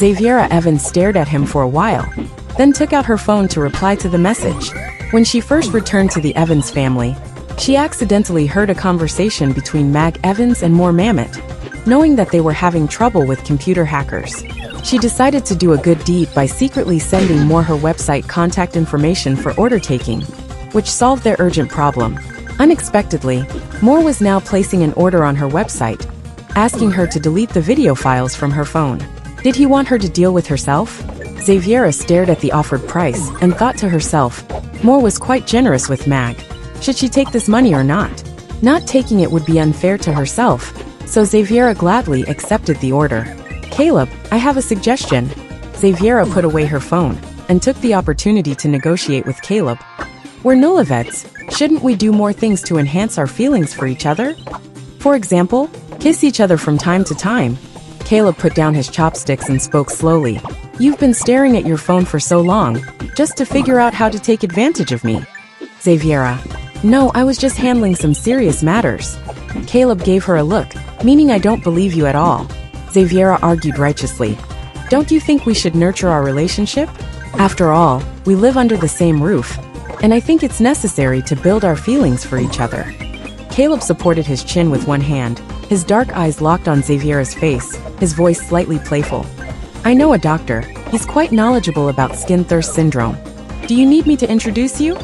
Xaviera Evans stared at him for a while, then took out her phone to reply to the message. When she first returned to the Evans family, she accidentally heard a conversation between Mag Evans and Moore Mamet. Knowing that they were having trouble with computer hackers, she decided to do a good deed by secretly sending Moore her website contact information for order taking, which solved their urgent problem. Unexpectedly, Moore was now placing an order on her website, asking her to delete the video files from her phone. Did he want her to deal with herself? Xaviera stared at the offered price and thought to herself, Moore was quite generous with Mag. Should she take this money or not? Not taking it would be unfair to herself, so Xaviera gladly accepted the order. Caleb, I have a suggestion. Xaviera put away her phone and took the opportunity to negotiate with Caleb. We're newlyweds. Shouldn't we do more things to enhance our feelings for each other? For example, kiss each other from time to time. Caleb put down his chopsticks and spoke slowly. You've been staring at your phone for so long, just to figure out how to take advantage of me. Xaviera. No, I was just handling some serious matters. Caleb gave her a look, meaning I don't believe you at all. Xaviera argued righteously. Don't you think we should nurture our relationship? After all, we live under the same roof, and I think it's necessary to build our feelings for each other. Caleb supported his chin with one hand, his dark eyes locked on Xaviera's face, his voice slightly playful. I know a doctor. He's quite knowledgeable about skin thirst syndrome. Do you need me to introduce you?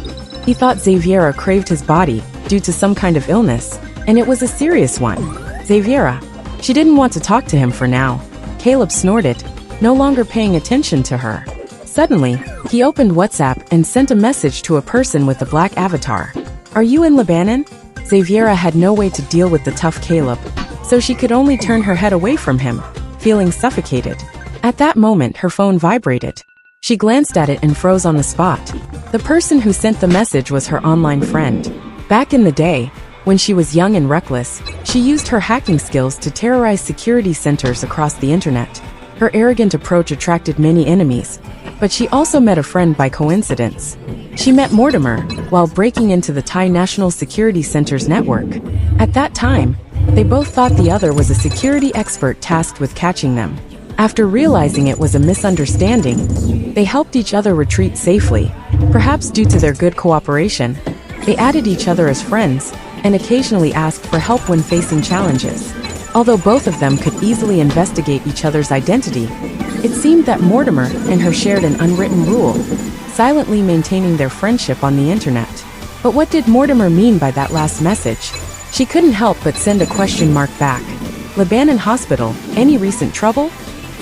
He thought Xaviera craved his body due to some kind of illness, and it was a serious one. Xaviera. She didn't want to talk to him for now. Caleb snorted, no longer paying attention to her. Suddenly, he opened WhatsApp and sent a message to a person with a black avatar. Are you in Lebanon? Xaviera had no way to deal with the tough Caleb, so she could only turn her head away from him, feeling suffocated. At that moment, her phone vibrated. She glanced at it and froze on the spot. The person who sent the message was her online friend. Back in the day, when she was young and reckless, she used her hacking skills to terrorize security centers across the internet. Her arrogant approach attracted many enemies, but she also met a friend by coincidence. She met Mortimer while breaking into the Thai National Security Center's network. At that time, they both thought the other was a security expert tasked with catching them. After realizing it was a misunderstanding, they helped each other retreat safely. Perhaps due to their good cooperation, they added each other as friends and occasionally asked for help when facing challenges. Although both of them could easily investigate each other's identity, it seemed that Mortimer and her shared an unwritten rule, silently maintaining their friendship on the internet. But what did Mortimer mean by that last message? She couldn't help but send a question mark back. Lebanon Hospital, any recent trouble?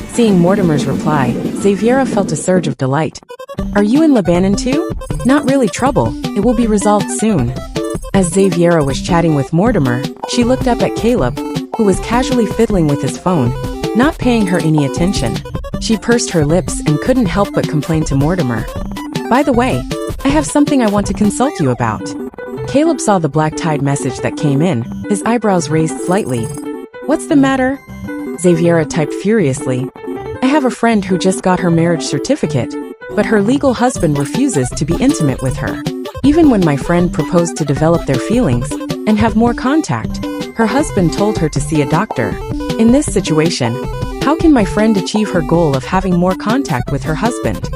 Seeing Mortimer's reply, Xaviera felt a surge of delight. Are you in Lebanon too? Not really trouble, it will be resolved soon. As Xaviera was chatting with Mortimer, she looked up at Caleb, who was casually fiddling with his phone, not paying her any attention. She pursed her lips and couldn't help but complain to Mortimer. By the way, I have something I want to consult you about. Caleb saw the black-tied message that came in, his eyebrows raised slightly. What's the matter? Xaviera typed furiously. I have a friend who just got her marriage certificate, but her legal husband refuses to be intimate with her. Even when my friend proposed to develop their feelings and have more contact, her husband told her to see a doctor. In this situation, how can my friend achieve her goal of having more contact with her husband?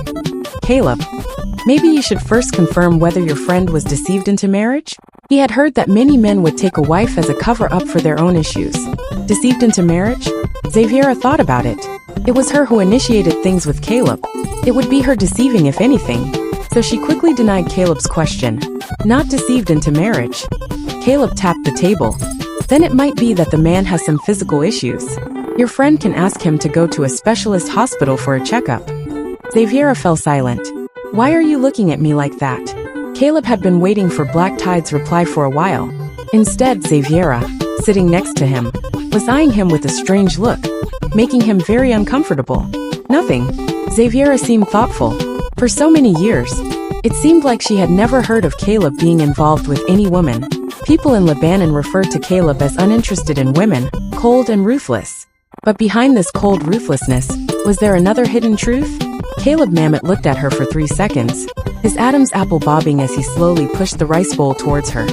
Caleb, maybe you should first confirm whether your friend was deceived into marriage? He had heard that many men would take a wife as a cover-up for their own issues. Deceived into marriage? Xaviera thought about it. It was her who initiated things with Caleb. It would be her deceiving if anything. So she quickly denied Caleb's question. Not deceived into marriage. Caleb tapped the table. Then it might be that the man has some physical issues. Your friend can ask him to go to a specialist hospital for a checkup. Xaviera fell silent. Why are you looking at me like that? Caleb had been waiting for Black Tide's reply for a while. Instead, Xaviera, sitting next to him, was eyeing him with a strange look, making him very uncomfortable. Nothing. Xaviera seemed thoughtful. For so many years, it seemed like she had never heard of Caleb being involved with any woman. People in Lebanon referred to Caleb as uninterested in women, cold and ruthless. But behind this cold ruthlessness, was there another hidden truth? Caleb Mamet looked at her for 3 seconds, his Adam's apple bobbing as he slowly pushed the rice bowl towards her.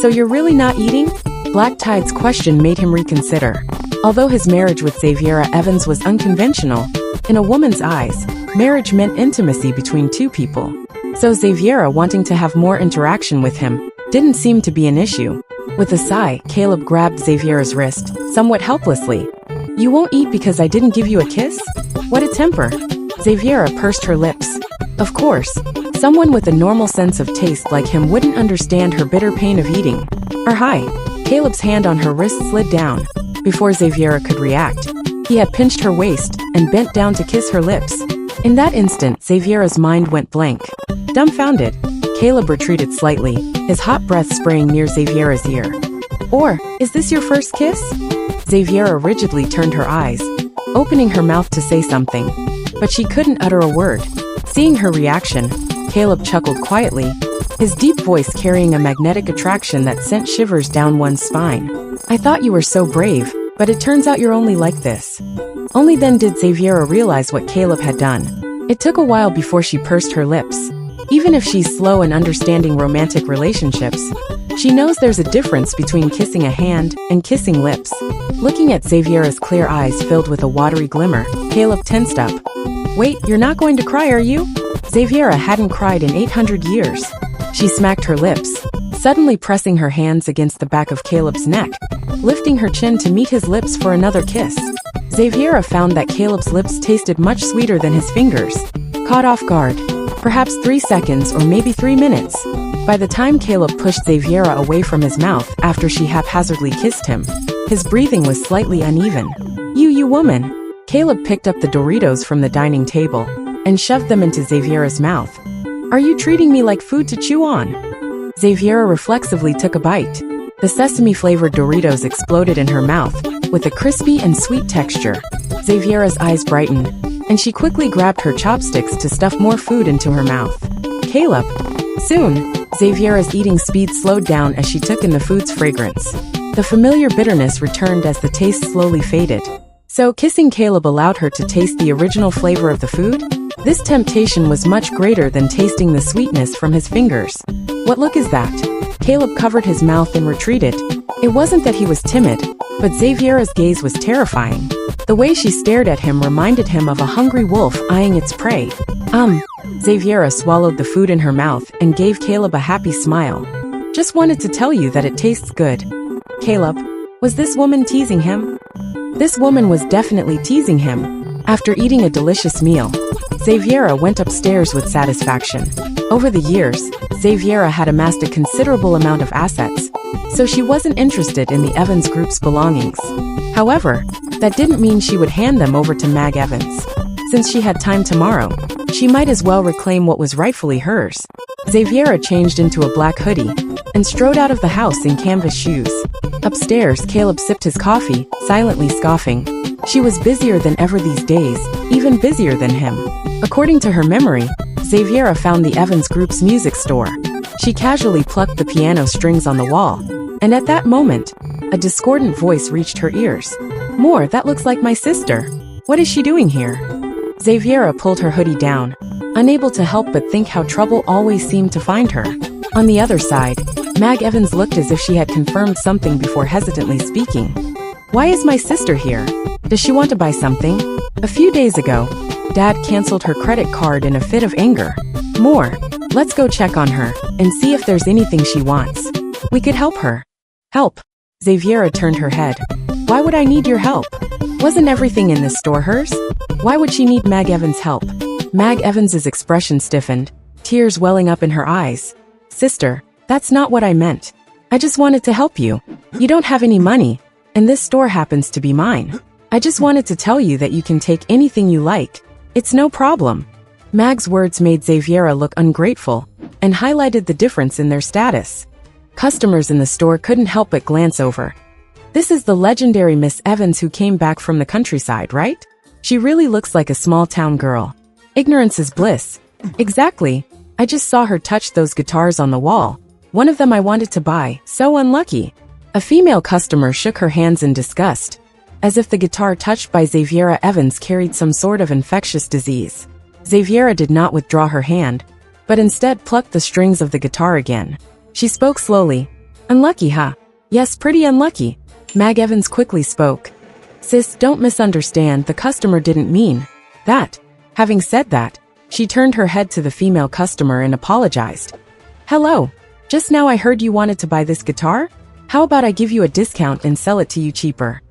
So you're really not eating? Black Tide's question made him reconsider. Although his marriage with Xaviera Evans was unconventional, In a woman's eyes, marriage meant intimacy between two people. So Xaviera wanting to have more interaction with him didn't seem to be an issue. With a sigh, Caleb grabbed Xaviera's wrist, somewhat helplessly. "You won't eat because I didn't give you a kiss? What a temper." Xaviera pursed her lips. Of course, someone with a normal sense of taste like him wouldn't understand her bitter pain of eating. Hi. Caleb's hand on her wrist slid down. Before Xaviera could react, he had pinched her waist and bent down to kiss her lips. In that instant, Xaviera's mind went blank. Dumbfounded, Caleb retreated slightly, his hot breath spraying near Xaviera's ear. "Or, is this your first kiss?" Xaviera rigidly turned her eyes, opening her mouth to say something, but she couldn't utter a word. Seeing her reaction, Caleb chuckled quietly, his deep voice carrying a magnetic attraction that sent shivers down one's spine. "I thought you were so brave, but it turns out you're only like this." Only then did Xaviera realize what Caleb had done. It took a while before she pursed her lips. Even if she's slow in understanding romantic relationships, she knows there's a difference between kissing a hand and kissing lips. Looking at Xaviera's clear eyes filled with a watery glimmer, Caleb tensed up. "Wait, you're not going to cry, are you?" Xaviera hadn't cried in 800 years. She smacked her lips, suddenly pressing her hands against the back of Caleb's neck, lifting her chin to meet his lips for another kiss. Xaviera found that Caleb's lips tasted much sweeter than his fingers. Caught off guard, perhaps 3 seconds or maybe 3 minutes. By the time Caleb pushed Xaviera away from his mouth after she haphazardly kissed him, his breathing was slightly uneven. You woman!" Caleb picked up the Doritos from the dining table and shoved them into Xaviera's mouth. "Are you treating me like food to chew on?" Xaviera reflexively took a bite. The sesame-flavored Doritos exploded in her mouth, with a crispy and sweet texture. Xaviera's eyes brightened, and she quickly grabbed her chopsticks to stuff more food into her mouth. "Caleb!" Soon, Xaviera's eating speed slowed down as she took in the food's fragrance. The familiar bitterness returned as the taste slowly faded. So kissing Caleb allowed her to taste the original flavor of the food? This temptation was much greater than tasting the sweetness from his fingers. "What look is that?" Caleb covered his mouth and retreated. It wasn't that he was timid, but Xaviera's gaze was terrifying. The way she stared at him reminded him of a hungry wolf eyeing its prey. Xaviera swallowed the food in her mouth and gave Caleb a happy smile. "Just wanted to tell you that it tastes good." Caleb, was this woman teasing him? This woman was definitely teasing him. After eating a delicious meal, Xaviera went upstairs with satisfaction. Over the years, Xaviera had amassed a considerable amount of assets, so she wasn't interested in the Evans Group's belongings. However, that didn't mean she would hand them over to Mag Evans. Since she had time tomorrow, she might as well reclaim what was rightfully hers. Xaviera changed into a black hoodie and strode out of the house in canvas shoes. Upstairs, Caleb sipped his coffee, silently scoffing. She was busier than ever these days, even busier than him. According to her memory, Xaviera found the Evans Group's music store. She casually plucked the piano strings on the wall, and at that moment, a discordant voice reached her ears. "More, that looks like my sister. What is she doing here?" Xaviera pulled her hoodie down, unable to help but think how trouble always seemed to find her. On the other side, Mag Evans looked as if she had confirmed something before hesitantly speaking. "Why is my sister here? Does she want to buy something?" "A few days ago, Dad canceled her credit card in a fit of anger." "More, let's go check on her and see if there's anything she wants. We could help her." "Help?" Xaviera turned her head. "Why would I need your help? Wasn't everything in this store hers? Why would she need Mag Evans' help?" Mag Evans's expression stiffened, tears welling up in her eyes. "Sister, that's not what I meant. I just wanted to help you. You don't have any money, and this store happens to be mine. I just wanted to tell you that you can take anything you like. It's no problem." Mag's words made Xaviera look ungrateful and highlighted the difference in their status. Customers in the store couldn't help but glance over. "This is the legendary Miss Evans who came back from the countryside, right? She really looks like a small-town girl. Ignorance is bliss." "Exactly. I just saw her touch those guitars on the wall. One of them I wanted to buy, so unlucky." A female customer shook her hands in disgust, as if the guitar touched by Xaviera Evans carried some sort of infectious disease. Xaviera did not withdraw her hand, but instead plucked the strings of the guitar again. She spoke slowly. "Unlucky, huh?" "Yes, pretty unlucky." Mag Evans quickly spoke. "Sis, don't misunderstand, the customer didn't mean." That. Having said that, she turned her head to the female customer and apologized. Hello. Just now I heard you wanted to buy this guitar? How about I give you a discount and sell it to you cheaper?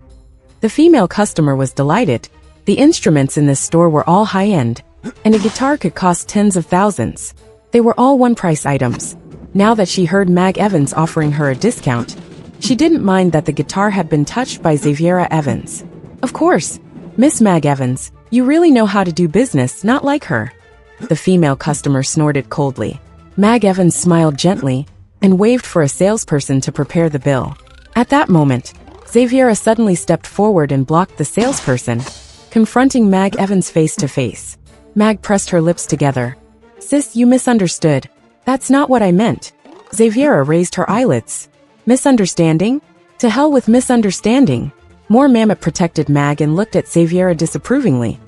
The female customer was delighted. The instruments in this store were all high-end, and a guitar could cost tens of thousands. They were all one-price items. Now that she heard Mag Evans offering her a discount, she didn't mind that the guitar had been touched by Xaviera Evans. Of course, Miss Mag Evans, you really know how to do business, not like her. The female customer snorted coldly. Mag Evans smiled gently and waved for a salesperson to prepare the bill. At that moment, Xaviera suddenly stepped forward and blocked the salesperson, confronting Mag Evans face to face. Mag pressed her lips together. Sis, you misunderstood. That's not what I meant. Xaviera raised her eyelids. Misunderstanding? To hell with misunderstanding. More Mammoth protected Mag and looked at Xaviera disapprovingly.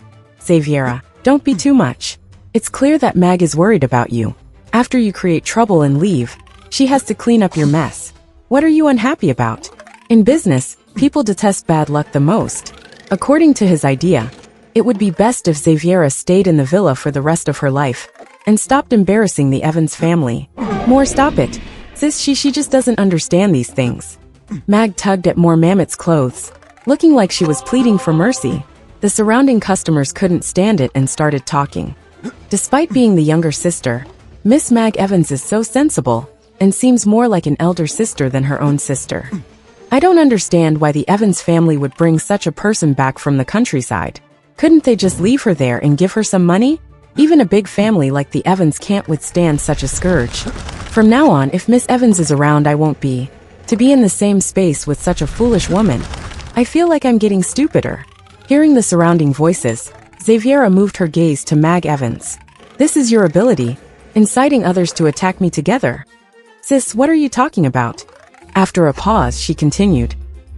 Xaviera, don't be too much. It's clear that Mag is worried about you. After you create trouble and leave, she has to clean up your mess. What are you unhappy about? In business, people detest bad luck the most. According to his idea, it would be best if Xaviera stayed in the villa for the rest of her life and stopped embarrassing the Evans family. More, stop it. Sis, she just doesn't understand these things. Mag tugged at More Mammoth's clothes, looking like she was pleading for mercy. The surrounding customers couldn't stand it and started talking. Despite being the younger sister, Miss Mag Evans is so sensible and seems more like an elder sister than her own sister. I don't understand why the Evans family would bring such a person back from the countryside. Couldn't they just leave her there and give her some money? Even a big family like the Evans can't withstand such a scourge. From now on, if Miss Evans is around, I won't be. To be in the same space with such a foolish woman. I feel like I'm getting stupider. Hearing the surrounding voices, Xaviera moved her gaze to Mag Evans. This is your ability, inciting others to attack me together. Sis, what are you talking about? After a pause, she continued.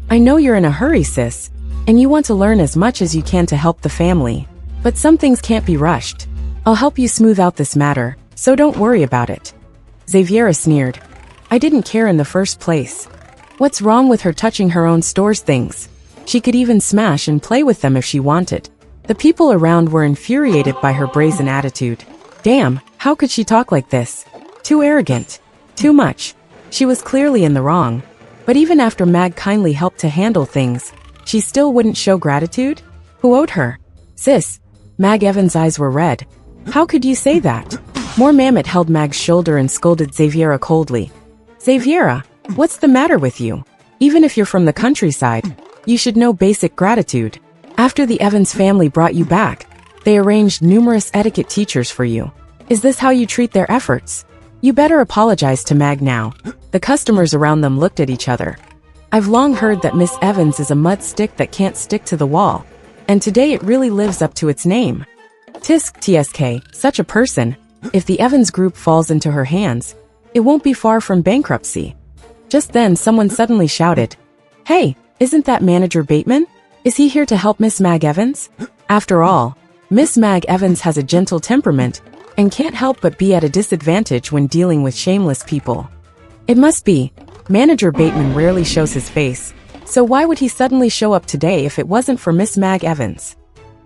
I know you're in a hurry, sis, and you want to learn as much as you can to help the family. But some things can't be rushed. I'll help you smooth out this matter, so don't worry about it. Xaviera sneered. I didn't care in the first place. What's wrong with her touching her own store's things? She could even smash and play with them if she wanted. The people around were infuriated by her brazen attitude. Damn, how could she talk like this? Too arrogant. Too much. She was clearly in the wrong. But even after Mag kindly helped to handle things, she still wouldn't show gratitude? Who owed her? Sis. Mag Evans' eyes were red. How could you say that? More Mammoth held Mag's shoulder and scolded Xaviera coldly. Xaviera, what's the matter with you? Even if you're from the countryside, you should know basic gratitude. After the Evans family brought you back, they arranged numerous etiquette teachers for you. Is this how you treat their efforts? You better apologize to Mag now. The customers around them looked at each other. I've long heard that Miss Evans is a mud stick that can't stick to the wall, and today it really lives up to its name. TSK, such a person, if the Evans group falls into her hands, it won't be far from bankruptcy. Just then someone suddenly shouted, Hey, isn't that Manager Bateman? Is he here to help Miss Mag Evans? After all, Miss Mag Evans has a gentle temperament and can't help but be at a disadvantage when dealing with shameless people. It must be. Manager Bateman rarely shows his face, so why would he suddenly show up today if it wasn't for Miss Mag Evans?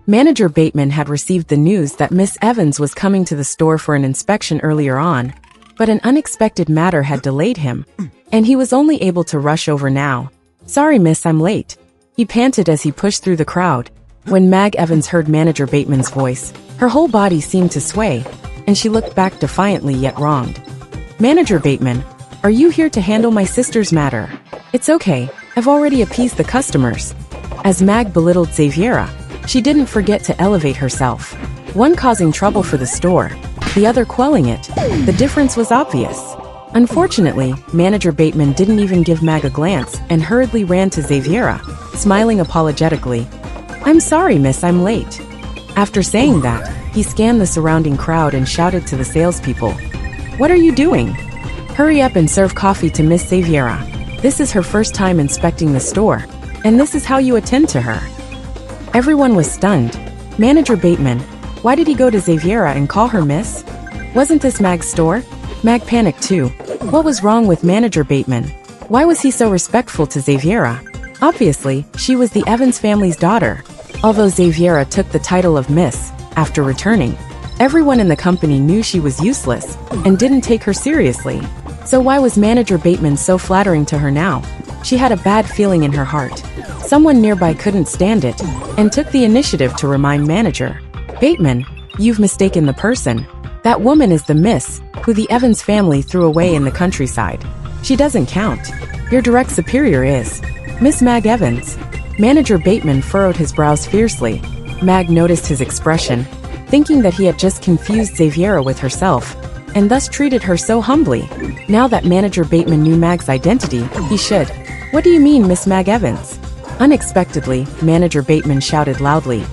Manager Bateman had received the news that Miss Evans was coming to the store for an inspection earlier on, but an unexpected matter had delayed him, and he was only able to rush over now. Sorry, miss, I'm late. He panted as he pushed through the crowd. When Mag Evans heard Manager Bateman's voice, her whole body seemed to sway, and she looked back defiantly yet wronged. Manager Bateman, are you here to handle my sister's matter? It's okay, I've already appeased the customers. As Mag belittled Xaviera, she didn't forget to elevate herself. One causing trouble for the store, the other quelling it. The difference was obvious. Unfortunately, Manager Bateman didn't even give Mag a glance and hurriedly ran to Xaviera, smiling apologetically. I'm sorry, miss, I'm late. After saying that, he scanned the surrounding crowd and shouted to the salespeople. What are you doing? Hurry up and serve coffee to Miss Xaviera. This is her first time inspecting the store, and this is how you attend to her. Everyone was stunned. Manager Bateman, why did he go to Xaviera and call her miss? Wasn't this Mag's store? Mag panicked too. What was wrong with Manager Bateman? Why was he so respectful to Xaviera? Obviously, she was the Evans family's daughter. Although Xaviera took the title of Miss, After returning, everyone in the company knew she was useless and didn't take her seriously. So why was Manager Bateman so flattering to her now? She had a bad feeling in her heart. Someone nearby couldn't stand it and took the initiative to remind Manager Bateman, "You've mistaken the person. That woman is the Miss who the Evans family threw away in the countryside. She doesn't count. Your direct superior is Miss Mag Evans." Manager Bateman furrowed his brows fiercely. Mag noticed his expression, thinking that he had just confused Xaviera with herself, and thus treated her so humbly. Now that Manager Bateman knew Mag's identity, he should. "What do you mean, Miss Mag Evans?" Unexpectedly, Manager Bateman shouted loudly.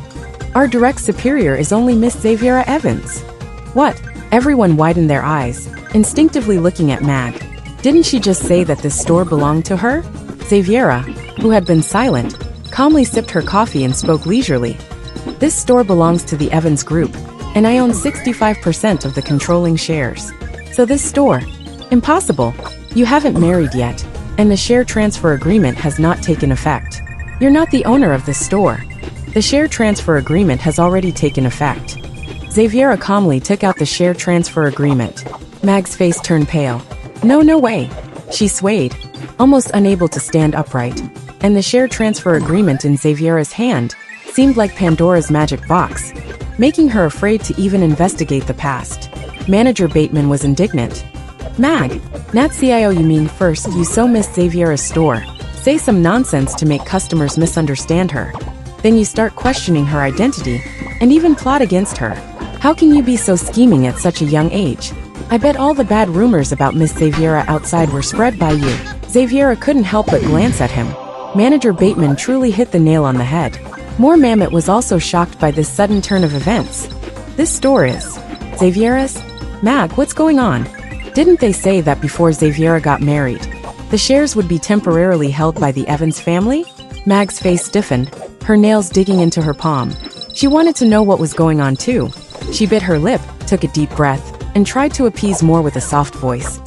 "Our direct superior is only Miss Xaviera Evans." "What?" Everyone widened their eyes, instinctively looking at Mag. Didn't she just say that this store belonged to her? Xaviera, who had been silent, calmly sipped her coffee and spoke leisurely. "This store belongs to the Evans Group, and I own 65% of the controlling shares. So this store? Impossible. You haven't married yet, and the share transfer agreement has not taken effect. You're not the owner of this store. The share transfer agreement has already taken effect." Xaviera calmly took out the share transfer agreement. Mag's face turned pale. No way. She swayed, almost unable to stand upright, and the share transfer agreement in Xaviera's hand seemed like Pandora's magic box, making her afraid to even investigate the past. Manager Bateman was indignant. "Mag, not CIO, you mean first you so miss Xaviera's store, say some nonsense to make customers misunderstand her. Then you start questioning her identity and even plot against her. How can you be so scheming at such a young age? I bet all the bad rumors about Miss Xaviera outside were spread by you." Xaviera couldn't help but glance at him. Manager Bateman truly hit the nail on the head. More Mamet was also shocked by this sudden turn of events. "This store is Xaviera's? Mag, what's going on? Didn't they say that before Xaviera got married, the shares would be temporarily held by the Evans family?" Mag's face stiffened, her nails digging into her palm. She wanted to know what was going on too. She bit her lip, took a deep breath, and tried to appease Moore with a soft voice.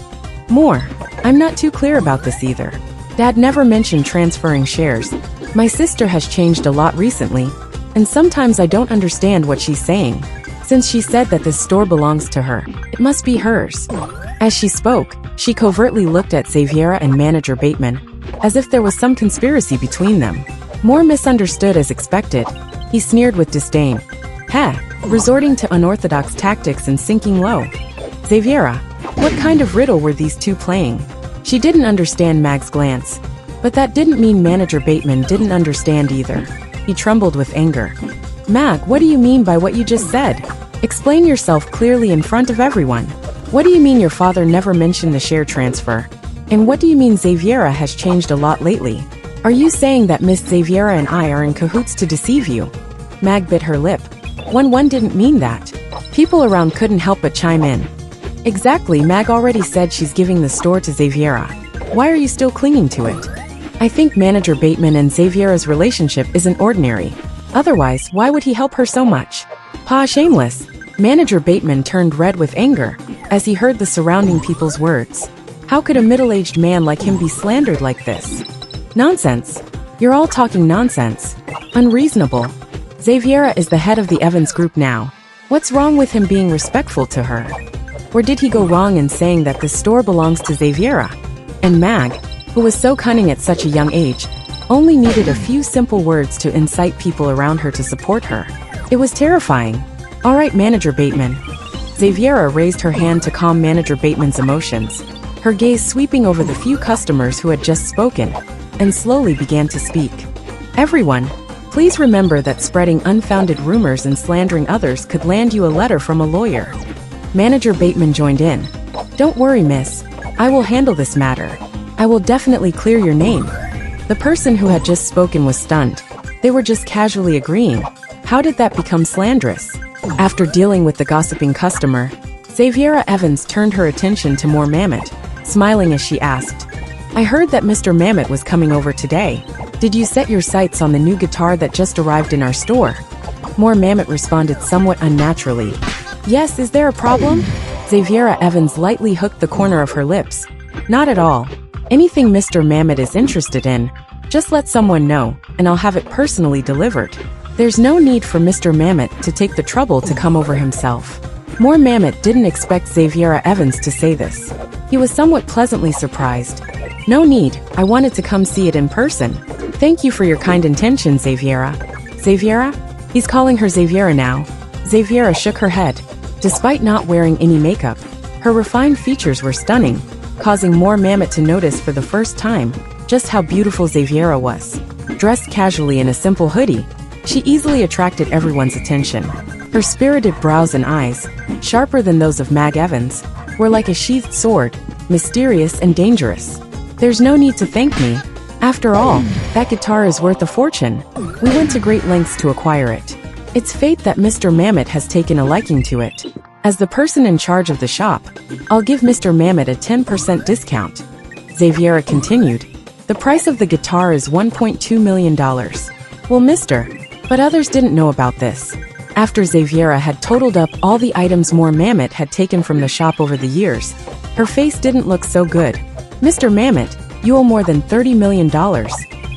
"More. I'm not too clear about this either. Dad never mentioned transferring shares. My sister has changed a lot recently, and sometimes I don't understand what she's saying. Since she said that this store belongs to her, it must be hers." As she spoke, she covertly looked at Xaviera and Manager Bateman, as if there was some conspiracy between them. Moore misunderstood as expected. He sneered with disdain. "Heh, resorting to unorthodox tactics and sinking low. Xaviera, what kind of riddle were these two playing?" She didn't understand Mag's glance, but that didn't mean Manager Bateman didn't understand either. He trembled with anger. "Mag, what do you mean by what you just said? Explain yourself clearly in front of everyone. What do you mean your father never mentioned the share transfer? And what do you mean Xaviera has changed a lot lately? Are you saying that Miss Xaviera and I are in cahoots to deceive you?" Mag bit her lip. One didn't mean that. People around couldn't help but chime in. "Exactly, Mag already said she's giving the store to Xaviera. Why are you still clinging to it?" "I think Manager Bateman and Xaviera's relationship isn't ordinary. Otherwise, why would he help her so much?" "Pa, shameless." Manager Bateman turned red with anger as he heard the surrounding people's words. How could a middle-aged man like him be slandered like this? "Nonsense. You're all talking nonsense. Unreasonable. Xaviera is the head of the Evans Group now. What's wrong with him being respectful to her? Or did he go wrong in saying that the store belongs to Xaviera?" And Mag, who was so cunning at such a young age, only needed a few simple words to incite people around her to support her. It was terrifying. "All right, Manager Bateman." Xaviera raised her hand to calm Manager Bateman's emotions, her gaze sweeping over the few customers who had just spoken, and slowly began to speak. "Everyone, please remember that spreading unfounded rumors and slandering others could land you a letter from a lawyer." Manager Bateman joined in. "Don't worry, miss. I will handle this matter. I will definitely clear your name." The person who had just spoken was stunned. They were just casually agreeing. How did that become slanderous? After dealing with the gossiping customer, Xaviera Evans turned her attention to Moore Mamet, smiling as she asked, "I heard that Mr. Mamet was coming over today. Did you set your sights on the new guitar that just arrived in our store?" Moore Mamet responded somewhat unnaturally. "Yes, is there a problem?" Xaviera Evans lightly hooked the corner of her lips. "Not at all. Anything Mr. Mamet is interested in, just let someone know, and I'll have it personally delivered." There's no need for Mr. Mammoth to take the trouble to come over himself. More Mammoth didn't expect Xaviera Evans to say this. He was somewhat pleasantly surprised. No need, I wanted to come see it in person. Thank you for your kind intention, Xaviera. Xaviera? He's calling her Xaviera now. Xaviera shook her head. Despite not wearing any makeup, her refined features were stunning, causing More Mammoth to notice for the first time just how beautiful Xaviera was. Dressed casually in a simple hoodie, she easily attracted everyone's attention. Her spirited brows and eyes, sharper than those of Mag Evans, were like a sheathed sword, mysterious and dangerous. There's no need to thank me. After all, that guitar is worth a fortune. We went to great lengths to acquire it. It's fate that Mr. Mammoth has taken a liking to it. As the person in charge of the shop, I'll give Mr. Mammoth a 10% discount. Xaviera continued. The price of the guitar is $1.2 million. Well, but others didn't know about this. After Xaviera had totaled up all the items More Mammoth had taken from the shop over the years, her face didn't look so good. Mr. Mammoth, you owe more than $30 million.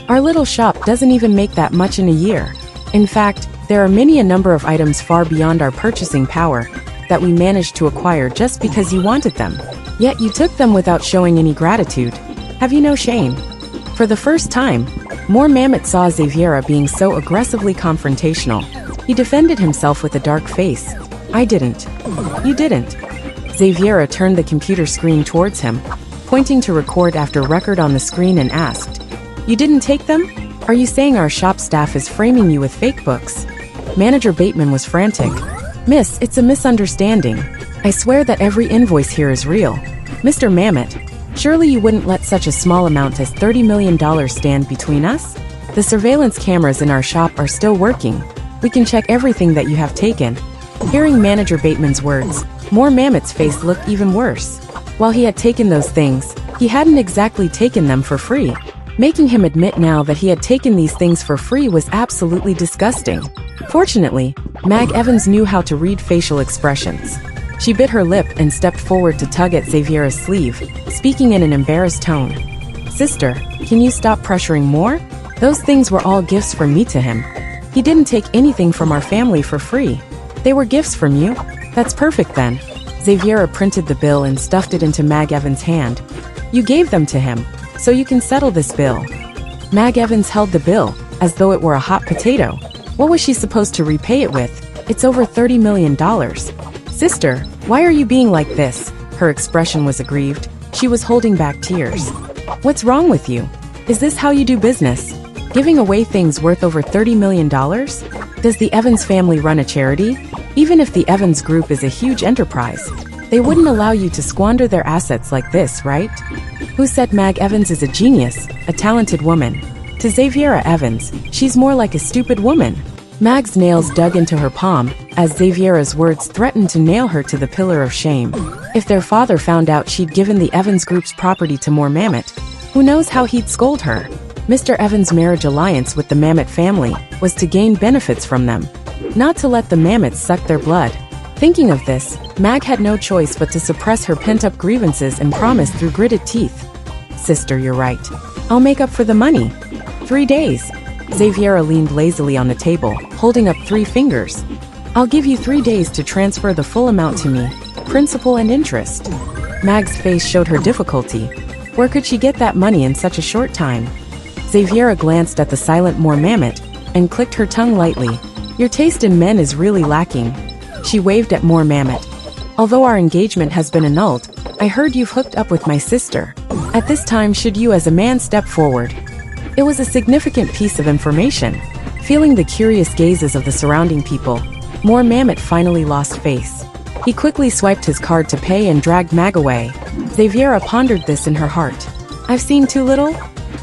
Our little shop doesn't even make that much in a year. In fact, there are many a number of items far beyond our purchasing power that we managed to acquire just because you wanted them. Yet you took them without showing any gratitude. Have you no shame? For the first time, More Mammoth saw Xaviera being so aggressively confrontational. He defended himself with a dark face. I didn't. You didn't. Xaviera turned the computer screen towards him, pointing to record after record on the screen and asked, You didn't take them? Are you saying our shop staff is framing you with fake books? Manager Bateman was frantic. Miss, it's a misunderstanding. I swear that every invoice here is real. Mr. Mammoth, surely you wouldn't let such a small amount as $30 million stand between us? The surveillance cameras in our shop are still working. We can check everything that you have taken. Hearing Manager Bateman's words, More Mammoth's face looked even worse. While he had taken those things, he hadn't exactly taken them for free. Making him admit now that he had taken these things for free was absolutely disgusting. Fortunately, Mag Evans knew how to read facial expressions. She bit her lip and stepped forward to tug at Xaviera's sleeve, speaking in an embarrassed tone. Sister, can you stop pressuring More? Those things were all gifts from me to him. He didn't take anything from our family for free. They were gifts from you. That's perfect then. Xaviera printed the bill and stuffed it into Mag Evans' hand. You gave them to him, so you can settle this bill. Mag Evans held the bill, as though it were a hot potato. What was she supposed to repay it with? It's over $30 million. Sister, why are you being like this? Her expression was aggrieved. She was holding back tears. What's wrong with you? Is this how you do business? Giving away things worth over $30 million? Does the Evans family run a charity? Even if the Evans Group is a huge enterprise, they wouldn't allow you to squander their assets like this, right? Who said Mag Evans is a genius, a talented woman? To Xaviera Evans, she's more like a stupid woman. Mag's nails dug into her palm, as Xaviera's words threatened to nail her to the pillar of shame. If their father found out she'd given the Evans Group's property to More Mammoth, who knows how he'd scold her? Mr. Evans' marriage alliance with the Mammoth family was to gain benefits from them, not to let the Mammoths suck their blood. Thinking of this, Mag had no choice but to suppress her pent-up grievances and promise through gritted teeth. Sister, you're right. I'll make up for the money. 3 days. Xaviera leaned lazily on the table, holding up 3 fingers. I'll give you 3 days to transfer the full amount to me, principal and interest. Mag's face showed her difficulty. Where could she get that money in such a short time? Xaviera glanced at the silent More Mammoth and clicked her tongue lightly. Your taste in men is really lacking. She waved at More Mammoth. Although our engagement has been annulled, I heard you've hooked up with my sister. At this time, should you as a man step forward? It was a significant piece of information. Feeling the curious gazes of the surrounding people, More Mammoth finally lost face. He quickly swiped his card to pay and dragged Mag away. Xaviera pondered this in her heart. I've seen too little?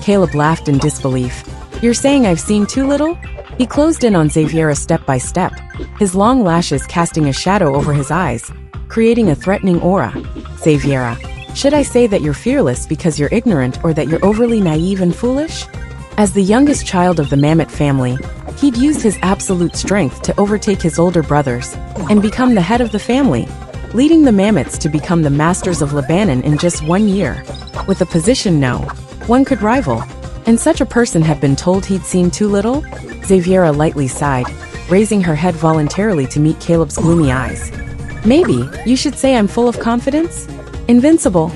Caleb laughed in disbelief. You're saying I've seen too little? He closed in on Xaviera step by step, his long lashes casting a shadow over his eyes, creating a threatening aura. Xaviera, should I say that you're fearless because you're ignorant or that you're overly naive and foolish? As the youngest child of the Mammoth family, he'd used his absolute strength to overtake his older brothers and become the head of the family, leading the Mammoths to become the masters of Lebanon in just 1 year. With a position no one could rival, and such a person had been told he'd seen too little? Xaviera lightly sighed, raising her head voluntarily to meet Caleb's gloomy eyes. Maybe you should say I'm full of confidence? Invincible.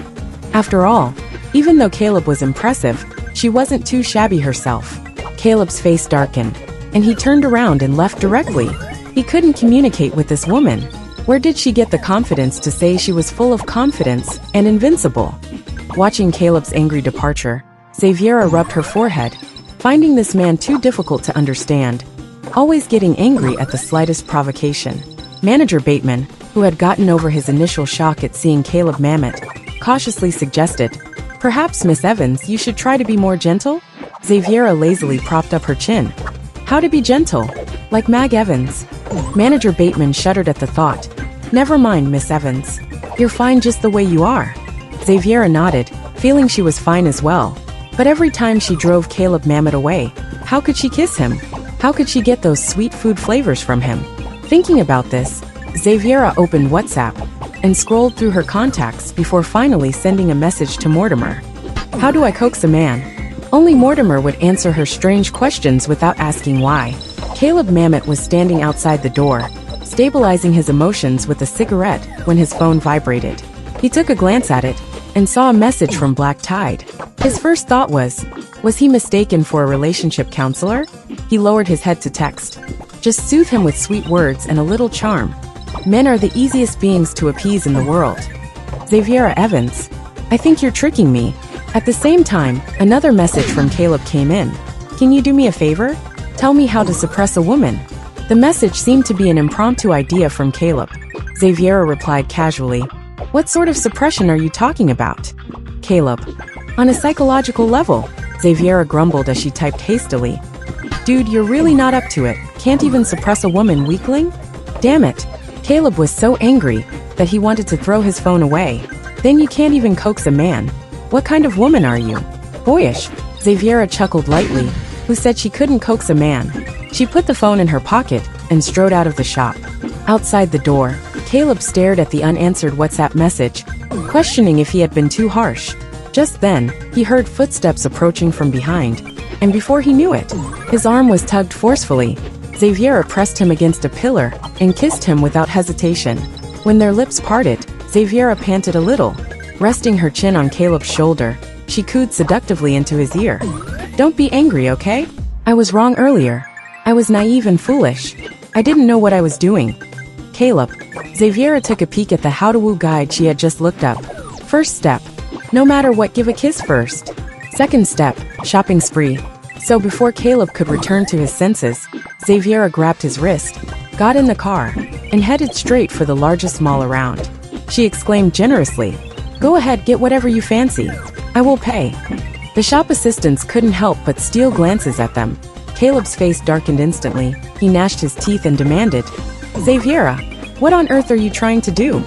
After all, even though Caleb was impressive, she wasn't too shabby herself. Caleb's face darkened, and he turned around and left directly. He couldn't communicate with this woman. Where did she get the confidence to say she was full of confidence and invincible? Watching Caleb's angry departure, Xaviera rubbed her forehead, finding this man too difficult to understand, always getting angry at the slightest provocation. Manager Bateman, who had gotten over his initial shock at seeing Caleb Mamet, cautiously suggested, "Perhaps, Miss Evans, you should try to be more gentle?" Xaviera lazily propped up her chin. How to be gentle? Like Mag Evans? Manager Bateman shuddered at the thought. Never mind, Miss Evans. You're fine just the way you are. Xaviera nodded, feeling she was fine as well. But every time she drove Caleb Mamet away, how could she kiss him? How could she get those sweet food flavors from him? Thinking about this, Xaviera opened WhatsApp and scrolled through her contacts before finally sending a message to Mortimer. How do I coax a man? Only Mortimer would answer her strange questions without asking why. Caleb Mamet was standing outside the door, stabilizing his emotions with a cigarette when his phone vibrated. He took a glance at it and saw a message from Black Tide. His first thought was he mistaken for a relationship counselor? He lowered his head to text. Just soothe him with sweet words and a little charm. Men are the easiest beings to appease in the world. Xaviera Evans, I think you're tricking me. At the same time, another message from Caleb came in. Can you do me a favor? Tell me how to suppress a woman. The message seemed to be an impromptu idea from Caleb. Xaviera replied casually. What sort of suppression are you talking about? Caleb. On a psychological level, Xaviera grumbled as she typed hastily. Dude, you're really not up to it. Can't even suppress a woman, weakling? Damn it. Caleb was so angry that he wanted to throw his phone away. Then you can't even coax a man. What kind of woman are you? Boyish. Xaviera chuckled lightly. Who said she couldn't coax a man? She put the phone in her pocket and strode out of the shop. Outside the door, Caleb stared at the unanswered WhatsApp message, questioning if he had been too harsh. Just then, he heard footsteps approaching from behind, and before he knew it, his arm was tugged forcefully. Xaviera pressed him against a pillar and kissed him without hesitation. When their lips parted, Xaviera panted a little. Resting her chin on Caleb's shoulder, she cooed seductively into his ear. Don't be angry, okay? I was wrong earlier. I was naive and foolish. I didn't know what I was doing. Caleb. Xaviera took a peek at the How to Woo guide she had just looked up. First step. No matter what, give a kiss first. Second step. Shopping spree. So before Caleb could return to his senses, Xaviera grabbed his wrist, got in the car, and headed straight for the largest mall around. She exclaimed generously, Go ahead, get whatever you fancy. I will pay. The shop assistants couldn't help but steal glances at them. Caleb's face darkened instantly. He gnashed his teeth and demanded, Xaviera, what on earth are you trying to do?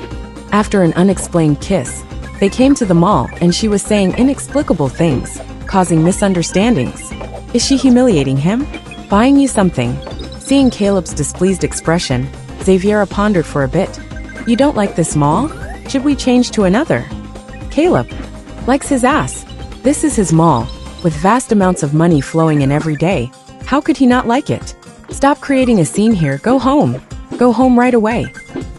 After an unexplained kiss, they came to the mall and she was saying inexplicable things, causing misunderstandings. Is she humiliating him? Buying you something? Seeing Caleb's displeased expression, Xaviera pondered for a bit. You don't like this mall? Should we change to another? Caleb likes his ass. This is his mall, with vast amounts of money flowing in every day. How could he not like it? Stop creating a scene here, go home. Go home right away.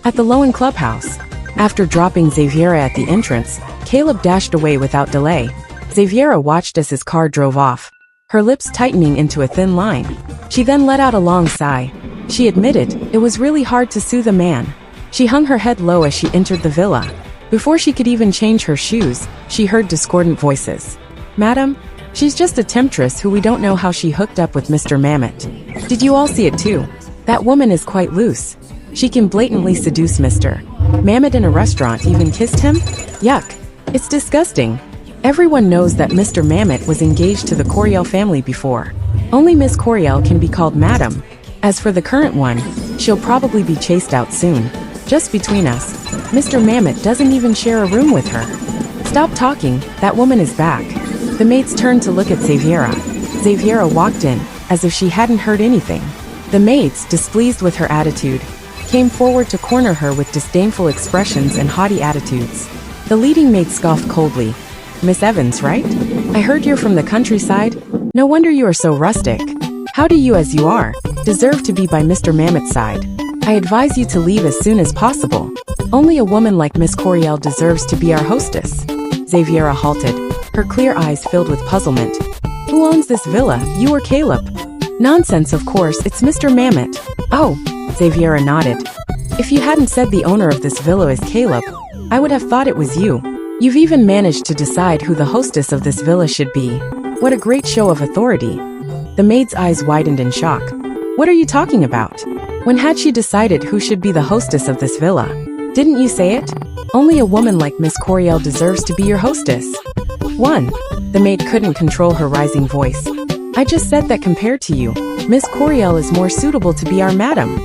At the Lowen Clubhouse. After dropping Xaviera at the entrance, Caleb dashed away without delay. Xaviera watched as his car drove off, her lips tightening into a thin line. She then let out a long sigh. She admitted it was really hard to soothe a man. She hung her head low as she entered the villa. Before she could even change her shoes, she heard discordant voices. Madam, she's just a temptress who we don't know how she hooked up with Mr. Mamet. Did you all see it too? That woman is quite loose. She can blatantly seduce Mr. Mamet in a restaurant, even kissed him? Yuck. It's disgusting. Everyone knows that Mr. Mamet was engaged to the Coriel family before. Only Miss Coriel can be called Madam. As for the current one, she'll probably be chased out soon. Just between us, Mr. Mamet doesn't even share a room with her. Stop talking, that woman is back. The maids turned to look at Xaviera. Xaviera walked in, as if she hadn't heard anything. The maids, displeased with her attitude, came forward to corner her with disdainful expressions and haughty attitudes. The leading maid scoffed coldly. Miss Evans, right? I heard you're from the countryside. No wonder you are so rustic. How do you as you are deserve to be by Mr. Mammoth's side? I advise you to leave as soon as possible. Only a woman like Miss Coriel deserves to be our hostess. Xaviera halted, her clear eyes filled with puzzlement. Who owns this villa, you or Caleb? Nonsense, of course, it's Mr. Mammoth. Oh, Xaviera nodded. If you hadn't said the owner of this villa is Caleb, I would have thought it was you. You've even managed to decide who the hostess of this villa should be. What a great show of authority. The maid's eyes widened in shock. What are you talking about? When had she decided who should be the hostess of this villa? Didn't you say it? Only a woman like Miss Coriel deserves to be your hostess. 1. The maid couldn't control her rising voice. I just said that compared to you, Miss Coriel is more suitable to be our madam.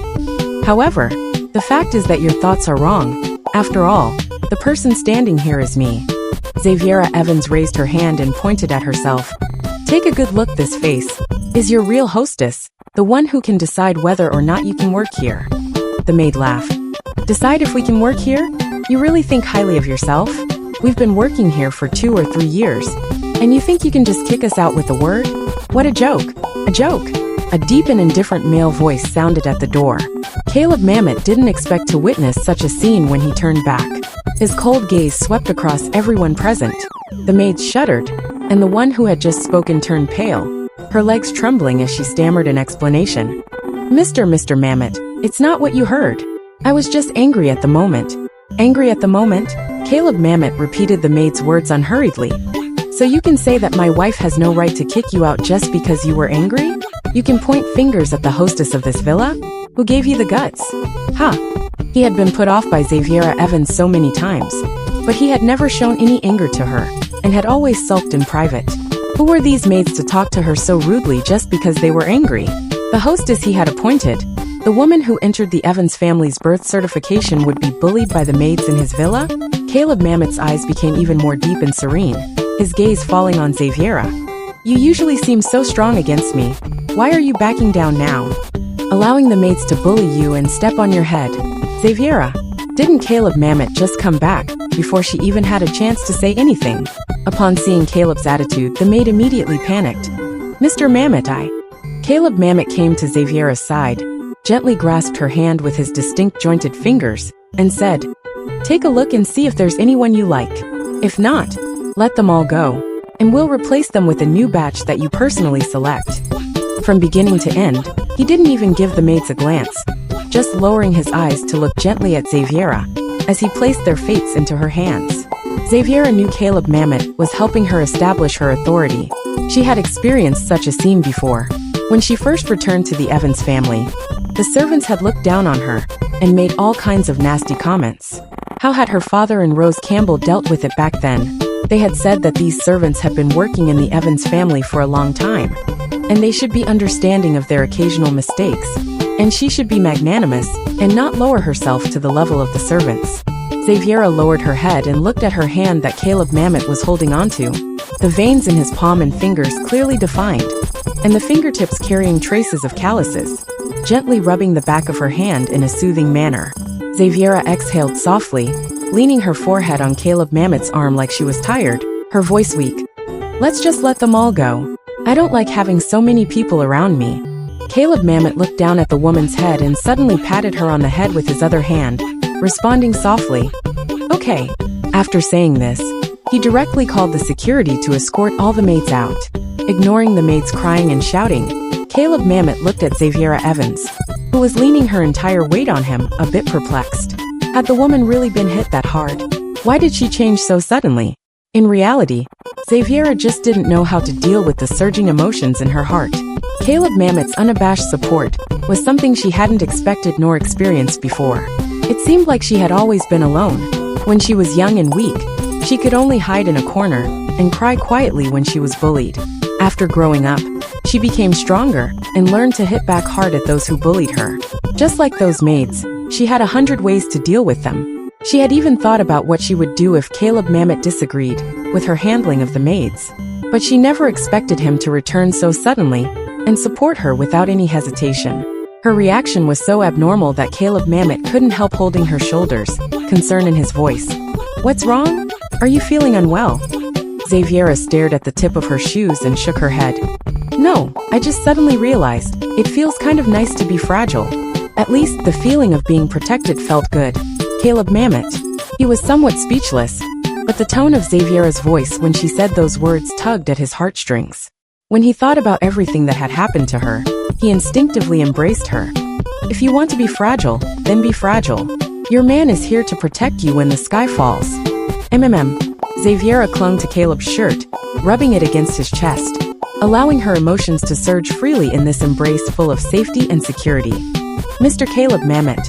However, the fact is that your thoughts are wrong. After all, the person standing here is me. Xaviera Evans raised her hand and pointed at herself. Take a good look, this face is your real hostess, the one who can decide whether or not you can work here. The maid laughed. Decide if we can work here? You really think highly of yourself? We've been working here for 2 or 3 years, and you think you can just kick us out with a word? What a joke! A joke! A deep and indifferent male voice sounded at the door. Caleb Mammoth didn't expect to witness such a scene when he turned back. His cold gaze swept across everyone present. The maid shuddered, and the one who had just spoken turned pale, her legs trembling as she stammered an explanation. Mr. Mammoth, it's not what you heard. I was just angry at the moment. Angry at the moment? Caleb Mammoth repeated the maid's words unhurriedly. So you can say that my wife has no right to kick you out just because you were angry? You can point fingers at the hostess of this villa? Who gave you the guts? He had been put off by Xaviera Evans so many times, but he had never shown any anger to her, and had always sulked in private. Who were these maids to talk to her so rudely just because they were angry? The hostess he had appointed, the woman who entered the Evans family's birth certification, would be bullied by the maids in his villa? Caleb Mammoth's eyes became even more deep and serene, his gaze falling on Xaviera. You usually seem so strong against me. Why are you backing down now? Allowing the maids to bully you and step on your head. Xaviera, didn't Caleb Mammoth just come back before she even had a chance to say anything? Upon seeing Caleb's attitude, the maid immediately panicked. Mr. Mammoth, Caleb Mammoth came to Xaviera's side, gently grasped her hand with his distinct jointed fingers, and said, Take a look and see if there's anyone you like. If not, let them all go, and we'll replace them with a new batch that you personally select. From beginning to end, he didn't even give the maids a glance, just lowering his eyes to look gently at Xaviera, as he placed their fates into her hands. Xaviera knew Caleb Mammoth was helping her establish her authority. She had experienced such a scene before. When she first returned to the Evans family, the servants had looked down on her, and made all kinds of nasty comments. How had her father and Rose Campbell dealt with it back then? They had said that these servants had been working in the Evans family for a long time, and they should be understanding of their occasional mistakes, and she should be magnanimous, and not lower herself to the level of the servants. Xaviera lowered her head and looked at her hand that Caleb Mammoth was holding onto, the veins in his palm and fingers clearly defined, and the fingertips carrying traces of calluses, gently rubbing the back of her hand in a soothing manner. Xaviera exhaled softly, leaning her forehead on Caleb Mammoth's arm like she was tired, her voice weak. Let's just let them all go. I don't like having so many people around me. Caleb Mammoth looked down at the woman's head and suddenly patted her on the head with his other hand, responding softly, Okay. After saying this, he directly called the security to escort all the maids out. Ignoring the maids crying and shouting, Caleb Mammoth looked at Xaviera Evans, who was leaning her entire weight on him, a bit perplexed. Had the woman really been hit that hard? Why did she change so suddenly? In reality, Xaviera just didn't know how to deal with the surging emotions in her heart. Caleb Mammoth's unabashed support was something she hadn't expected nor experienced before. It seemed like she had always been alone. When she was young and weak, she could only hide in a corner and cry quietly when she was bullied. After growing up, she became stronger and learned to hit back hard at those who bullied her. Just like those maids, she had 100 ways to deal with them. She had even thought about what she would do if Caleb Mammoth disagreed with her handling of the maids. But she never expected him to return so suddenly and support her without any hesitation. Her reaction was so abnormal that Caleb Mammoth couldn't help holding her shoulders, concern in his voice. What's wrong? Are you feeling unwell? Xaviera stared at the tip of her shoes and shook her head. No, I I just suddenly realized, it feels kind of nice to be fragile. At least, the feeling of being protected felt good. Caleb Mamet. He was somewhat speechless, but the tone of Xaviera's voice when she said those words tugged at his heartstrings. When he thought about everything that had happened to her, he instinctively embraced her. If you want to be fragile, then be fragile. Your man is here to protect you when the sky falls. Xaviera clung to Caleb's shirt, rubbing it against his chest, allowing her emotions to surge freely in this embrace full of safety and security. Mr. Caleb Mamet.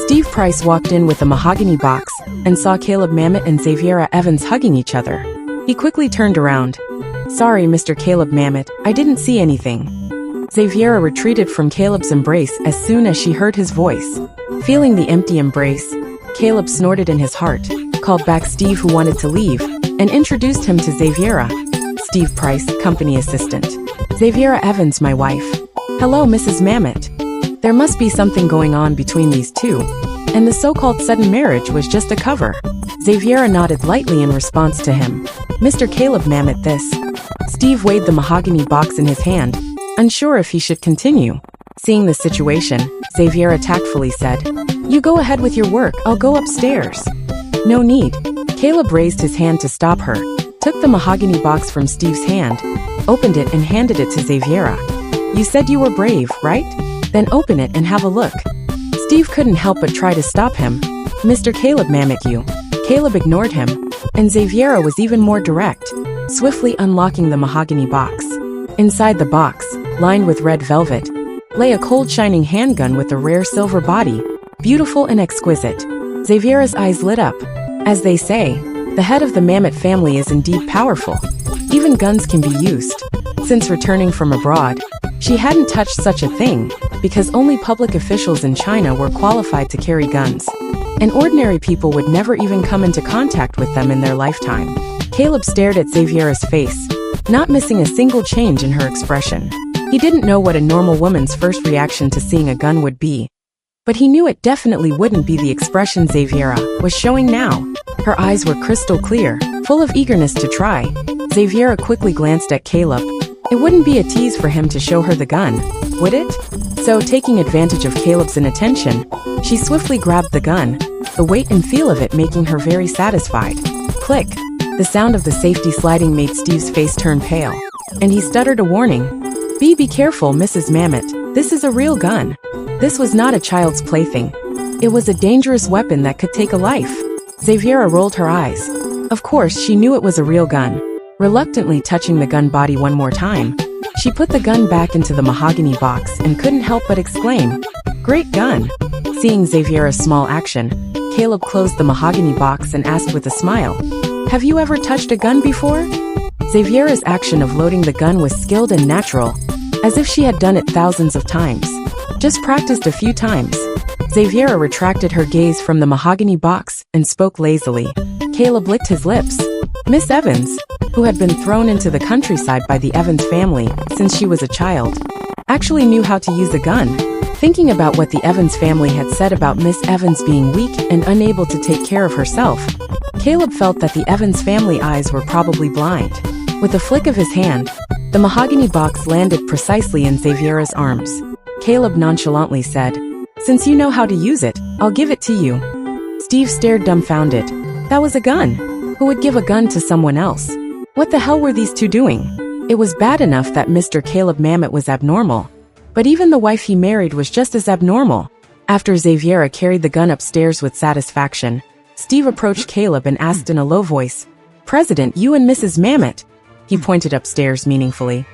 Steve Price walked in with a mahogany box and saw Caleb Mamet and Xaviera Evans hugging each other. He quickly turned around. Sorry, Mr. Caleb Mamet, I didn't see anything. Xaviera retreated from Caleb's embrace as soon as she heard his voice. Feeling the empty embrace, Caleb snorted in his heart, called back Steve who wanted to leave, and introduced him to Xaviera. Steve Price, company assistant. Xaviera Evans, my wife. Hello, Mrs. Mamet. There must be something going on between these two, and the so-called sudden marriage was just a cover. Xaviera nodded lightly in response to him. Mr. Caleb Mamet, this. Steve weighed the mahogany box in his hand, unsure if he should continue. Seeing the situation, Xaviera tactfully said, You go ahead with your work, I'll go upstairs. No need. Caleb raised his hand to stop her, took the mahogany box from Steve's hand, opened it and handed it to Xaviera. You said you were brave, right? Then open it and have a look. Steve couldn't help but try to stop him. Mr. Caleb Mamet, you. Caleb ignored him, and Xaviera was even more direct, swiftly unlocking the mahogany box. Inside the box, lined with red velvet, lay a cold shining handgun with a rare silver body, beautiful and exquisite. Xaviera's eyes lit up. As they say, the head of the Mamet family is indeed powerful. Even guns can be used. Since returning from abroad, she hadn't touched such a thing, because only public officials in China were qualified to carry guns, and ordinary people would never even come into contact with them in their lifetime. Caleb stared at Xaviera's face, not missing a single change in her expression. He didn't know what a normal woman's first reaction to seeing a gun would be, but he knew it definitely wouldn't be the expression Xaviera was showing now. Her eyes were crystal clear, full of eagerness to try. Xaviera quickly glanced at Caleb. It wouldn't be a tease for him to show her the gun, would it? So, taking advantage of Caleb's inattention, she swiftly grabbed the gun, the weight and feel of it making her very satisfied. Click! The sound of the safety sliding made Steve's face turn pale, and he stuttered a warning. Be careful, Mrs. Mamet, this is a real gun. This was not a child's plaything. It was a dangerous weapon that could take a life. Xaviera rolled her eyes. Of course, she knew it was a real gun. Reluctantly touching the gun body one more time, she put the gun back into the mahogany box and couldn't help but exclaim, Great gun! Seeing Xaviera's small action, Caleb closed the mahogany box and asked with a smile, Have you ever touched a gun before? Xaviera's action of loading the gun was skilled and natural, as if she had done it thousands of times. Just practiced a few times. Xaviera retracted her gaze from the mahogany box and spoke lazily. Caleb licked his lips. Miss Evans, who had been thrown into the countryside by the Evans family since she was a child, actually knew how to use a gun. Thinking about what the Evans family had said about Miss Evans being weak and unable to take care of herself, Caleb felt that the Evans family eyes were probably blind. With a flick of his hand, the mahogany box landed precisely in Xaviera's arms. Caleb nonchalantly said, Since you know how to use it, I'll give it to you. Steve stared dumbfounded. That was a gun. Who would give a gun to someone else? What the hell were these two doing? It was bad enough that Mr. Caleb Mamet was abnormal, but even the wife he married was just as abnormal. After Xaviera carried the gun upstairs with satisfaction, Steve approached Caleb and asked in a low voice, President, you and Mrs. Mamet. He pointed upstairs meaningfully.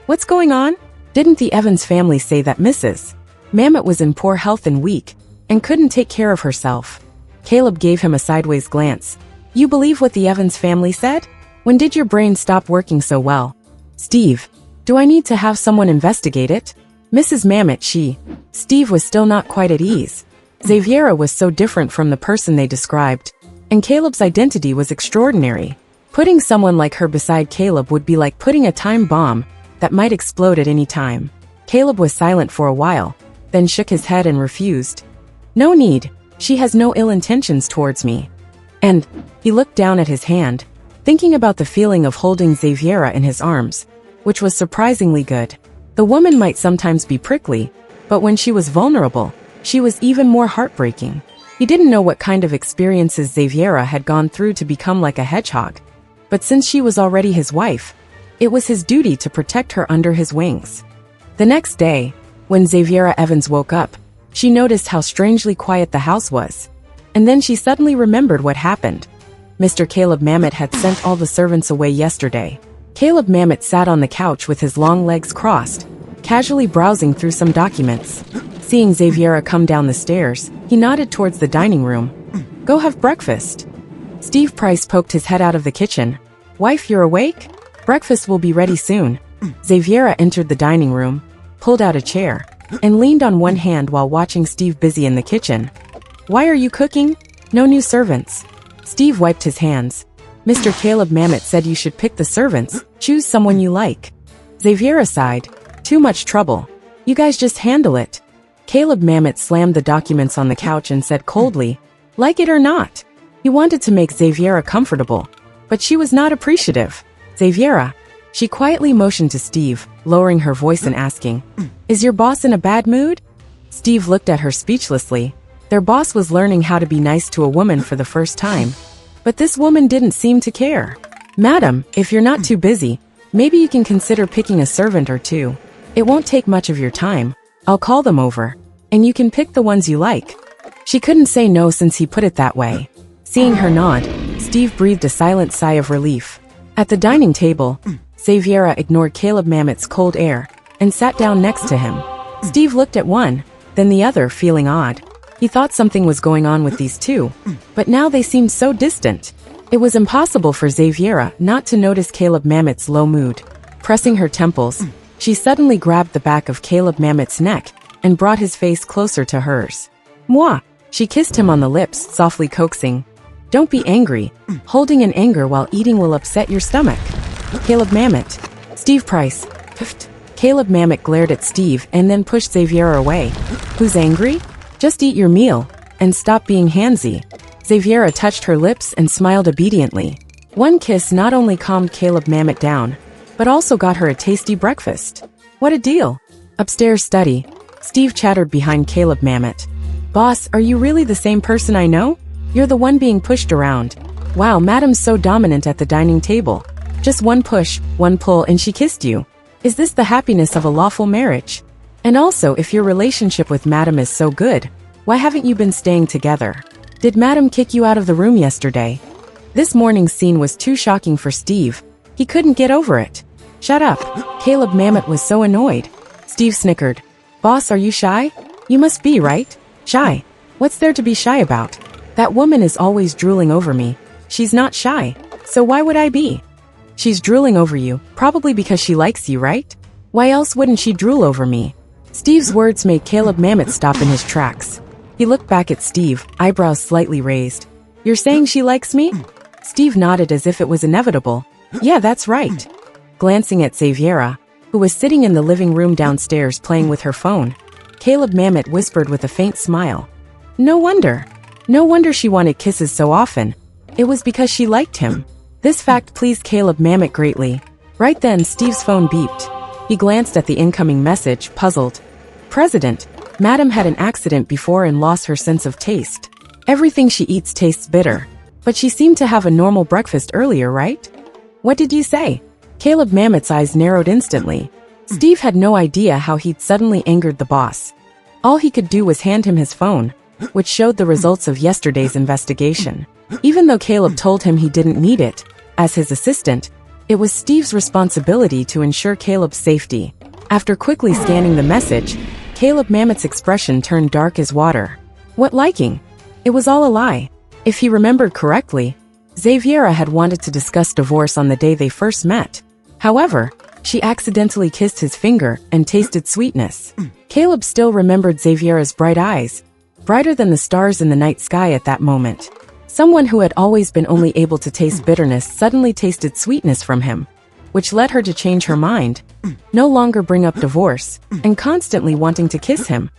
What's going on? Didn't the Evans family say that Mrs. Mamet was in poor health and weak, and couldn't take care of herself? Caleb gave him a sideways glance. You believe what the Evans family said? When did your brain stop working so well? Steve, do I need to have someone investigate it? Mrs. Mamet, Steve was still not quite at ease. Xaviera was so different from the person they described, and Caleb's identity was extraordinary. Putting someone like her beside Caleb would be like putting a time bomb that might explode at any time. Caleb was silent for a while, then shook his head and refused. No need. She has no ill intentions towards me. And he looked down at his hand, thinking about the feeling of holding Xaviera in his arms, which was surprisingly good. The woman might sometimes be prickly, but when she was vulnerable, she was even more heartbreaking. He didn't know what kind of experiences Xaviera had gone through to become like a hedgehog, but since she was already his wife, it was his duty to protect her under his wings. The next day, when Xaviera Evans woke up, she noticed how strangely quiet the house was. And then she suddenly remembered what happened. Mr. Caleb Mamet had sent all the servants away yesterday. Caleb Mamet sat on the couch with his long legs crossed, casually browsing through some documents. Seeing Xaviera come down the stairs, he nodded towards the dining room. "Go have breakfast." Steve Price poked his head out of the kitchen. "Wife, you're awake? Breakfast will be ready soon." Xaviera entered the dining room, pulled out a chair, and leaned on one hand while watching Steve busy in the kitchen. "Why are you cooking? No new servants." Steve wiped his hands. "Mr. Caleb Mamet said you should pick the servants, choose someone you like." Xaviera sighed. "Too much trouble. You guys just handle it." Caleb Mamet slammed the documents on the couch and said coldly, "Like it or not." He wanted to make Xaviera comfortable, but she was not appreciative. "Xaviera." She quietly motioned to Steve, lowering her voice and asking, "Is your boss in a bad mood?" Steve looked at her speechlessly. Their boss was learning how to be nice to a woman for the first time. But this woman didn't seem to care. "Madam, if you're not too busy, maybe you can consider picking a servant or two. It won't take much of your time. I'll call them over, and you can pick the ones you like." She couldn't say no since he put it that way. Seeing her nod, Steve breathed a silent sigh of relief. At the dining table, Xaviera ignored Caleb Mamet's cold air and sat down next to him. Steve looked at one, then the other, feeling odd. He thought something was going on with these two, but now they seemed so distant. It was impossible for Xaviera not to notice Caleb Mamet's low mood. Pressing her temples, she suddenly grabbed the back of Caleb Mamet's neck and brought his face closer to hers. "Moi!" She kissed him on the lips, softly coaxing. "Don't be angry. Holding in anger while eating will upset your stomach." Caleb Mamet. Steve Price. Pfft. Caleb Mamet glared at Steve and then pushed Xaviera away. "Who's angry? Just eat your meal, and stop being handsy." Xaviera touched her lips and smiled obediently. One kiss not only calmed Caleb Mamet down, but also got her a tasty breakfast. What a deal. Upstairs study, Steve chattered behind Caleb Mamet. "Boss, are you really the same person I know? You're the one being pushed around. Wow, Madam's so dominant at the dining table. Just one push, one pull and she kissed you. Is this the happiness of a lawful marriage? And also, if your relationship with Madam is so good, why haven't you been staying together? Did Madam kick you out of the room yesterday?" This morning's scene was too shocking for Steve. He couldn't get over it. "Shut up." Caleb Mamet was so annoyed. Steve snickered. "Boss, are you shy? You must be, right? Shy? What's there to be shy about? That woman is always drooling over me. She's not shy, so why would I be?" "She's drooling over you, probably because she likes you, right? Why else wouldn't she drool over me?" Steve's words made Caleb Mamet stop in his tracks. He looked back at Steve, eyebrows slightly raised. "You're saying she likes me?" Steve nodded as if it was inevitable. "Yeah, that's right." Glancing at Xaviera, who was sitting in the living room downstairs playing with her phone, Caleb Mamet whispered with a faint smile. No wonder. No wonder she wanted kisses so often. It was because she liked him. This fact pleased Caleb Mamet greatly. Right then, Steve's phone beeped. He glanced at the incoming message, puzzled. "President, Madam had an accident before and lost her sense of taste. Everything she eats tastes bitter. But she seemed to have a normal breakfast earlier, right?" "What did you say?" Caleb Mamet's eyes narrowed instantly. Steve had no idea how he'd suddenly angered the boss. All he could do was hand him his phone, which showed the results of yesterday's investigation. Even though Caleb told him he didn't need it, as his assistant, it was Steve's responsibility to ensure Caleb's safety. After quickly scanning the message, Caleb Mamet's expression turned dark as water. What liking? It was all a lie. If he remembered correctly, Xaviera had wanted to discuss divorce on the day they first met. However, she accidentally kissed his finger and tasted sweetness. Caleb still remembered Xaviera's bright eyes, brighter than the stars in the night sky at that moment. Someone who had always been only able to taste bitterness suddenly tasted sweetness from him, which led her to change her mind, no longer bring up divorce, and constantly wanting to kiss him,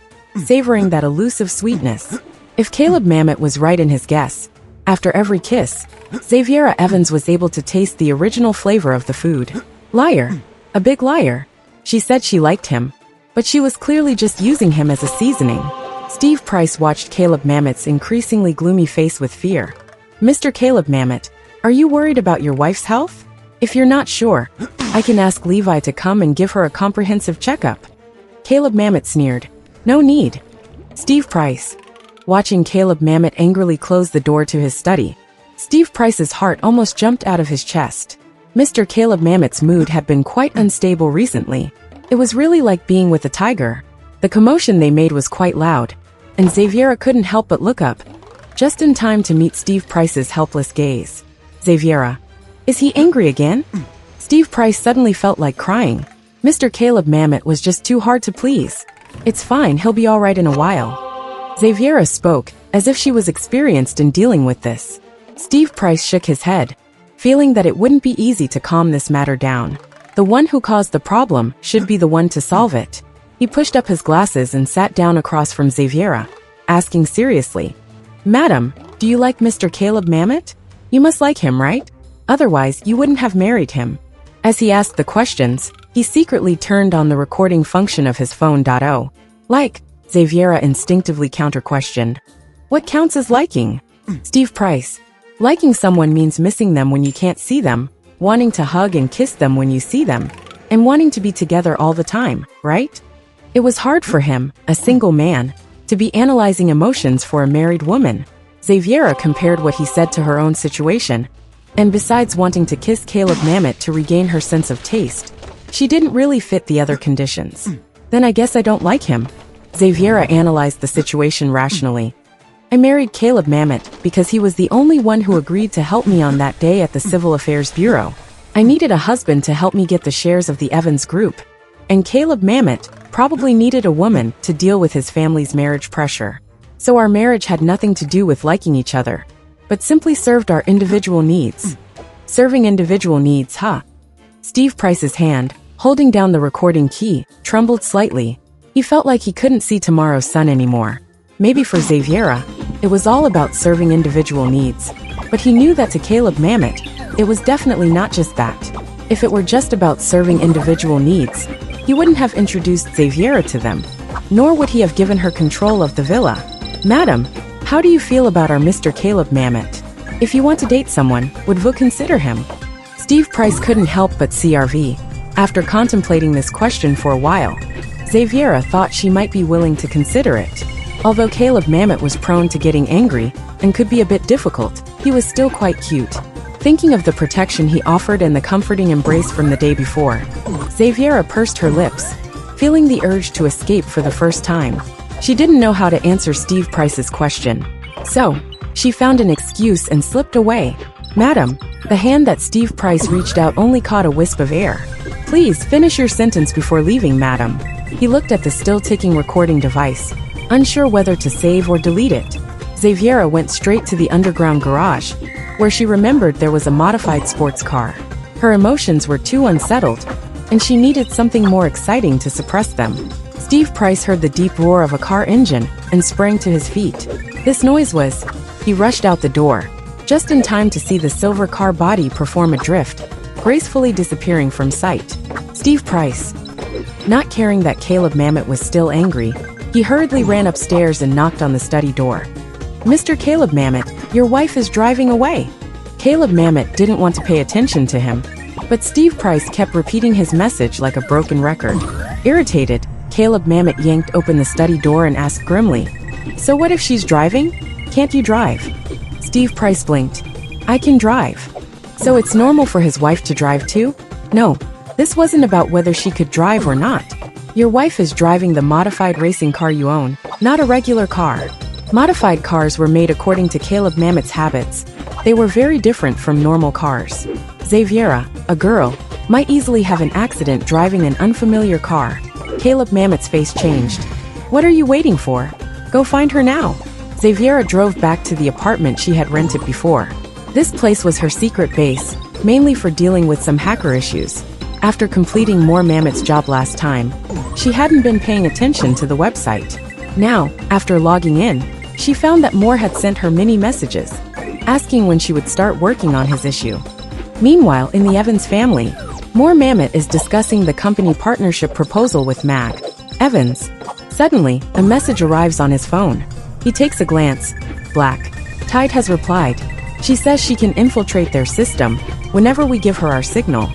savoring that elusive sweetness. If Caleb Mamet was right in his guess, after every kiss, Xaviera Evans was able to taste the original flavor of the food. Liar. A big liar. She said she liked him, but she was clearly just using him as a seasoning. Steve Price watched Caleb Mamet's increasingly gloomy face with fear. Mr. Caleb Mamet, are you worried about your wife's health? If you're not sure, I can ask Levi to come and give her a comprehensive checkup. Caleb Mamet sneered. No need. Steve Price. Watching Caleb Mamet angrily close the door to his study, Steve Price's heart almost jumped out of his chest. Mr. Caleb Mamet's mood had been quite unstable recently. It was really like being with a tiger. The commotion they made was quite loud, and Xaviera couldn't help but look up, just in time to meet Steve Price's helpless gaze. Xaviera. Is he angry again? Steve Price suddenly felt like crying. Mr. Caleb Mamet was just too hard to please. It's fine, he'll be all right in a while. Xaviera spoke, as if she was experienced in dealing with this. Steve Price shook his head, feeling that it wouldn't be easy to calm this matter down. The one who caused the problem should be the one to solve it. He pushed up his glasses and sat down across from Xaviera, asking seriously, Madam, do you like Mr. Caleb Mamet? You must like him, right? Otherwise, you wouldn't have married him. As he asked the questions, he secretly turned on the recording function of his phone. Like, Xaviera instinctively counter-questioned. What counts as liking? Steve Price. Liking someone means missing them when you can't see them, wanting to hug and kiss them when you see them, and wanting to be together all the time, right? It was hard for him, a single man, to be analyzing emotions for a married woman. Xaviera compared what he said to her own situation, and besides wanting to kiss Caleb Mamet to regain her sense of taste, she didn't really fit the other conditions. Then I guess I don't like him. Xaviera analyzed the situation rationally. I married Caleb Mamet because he was the only one who agreed to help me on that day at the Civil Affairs Bureau. I needed a husband to help me get the shares of the Evans Group, and Caleb Mamet probably needed a woman to deal with his family's marriage pressure. So our marriage had nothing to do with liking each other, but simply served our individual needs. Serving individual needs, huh? Steve Price's hand, holding down the recording key, trembled slightly. He felt like he couldn't see tomorrow's sun anymore. Maybe for Xaviera, it was all about serving individual needs. But he knew that to Caleb Mamet, it was definitely not just that. If it were just about serving individual needs, he wouldn't have introduced Xaviera to them, nor would he have given her control of the villa. Madam, how do you feel about our Mr. Caleb Mamet? If you want to date someone, would you consider him? Steve Price couldn't help but CRV. After contemplating this question for a while, Xaviera thought she might be willing to consider it. Although Caleb Mamet was prone to getting angry and could be a bit difficult, he was still quite cute. Thinking of the protection he offered and the comforting embrace from the day before, Xaviera pursed her lips, feeling the urge to escape for the first time. She didn't know how to answer Steve Price's question. So, she found an excuse and slipped away. Madam, the hand that Steve Price reached out only caught a wisp of air. Please finish your sentence before leaving, madam. He looked at the still-ticking recording device, unsure whether to save or delete it. Xaviera went straight to the underground garage, where she remembered there was a modified sports car. Her emotions were too unsettled, and she needed something more exciting to suppress them. Steve Price heard the deep roar of a car engine and sprang to his feet. This noise was... He rushed out the door, just in time to see the silver car body perform a drift, gracefully disappearing from sight. Steve Price. Not caring that Caleb Mamet was still angry, he hurriedly ran upstairs and knocked on the study door. Mr. Caleb Mamet, your wife is driving away. Caleb Mamet didn't want to pay attention to him, but Steve Price kept repeating his message like a broken record. Irritated, Caleb Mamet yanked open the study door and asked grimly, So what if she's driving? Can't you drive? Steve Price blinked. I can drive. So it's normal for his wife to drive too? No, this wasn't about whether she could drive or not. Your wife is driving the modified racing car you own, not a regular car. Modified cars were made according to Caleb Mamet's habits. They were very different from normal cars. Xaviera, a girl, might easily have an accident driving an unfamiliar car. Caleb Mamet's face changed. What are you waiting for? Go find her now. Xaviera drove back to the apartment she had rented before. This place was her secret base, mainly for dealing with some hacker issues. After completing Moore Mamet's job last time, she hadn't been paying attention to the website. Now, after logging in, she found that Moore had sent her many messages, asking when she would start working on his issue. Meanwhile, in the Evans family, More Mamet is discussing the company partnership proposal with Mag Evans. Suddenly, a message arrives on his phone. He takes a glance. Black Tide has replied. She says she can infiltrate their system whenever we give her our signal.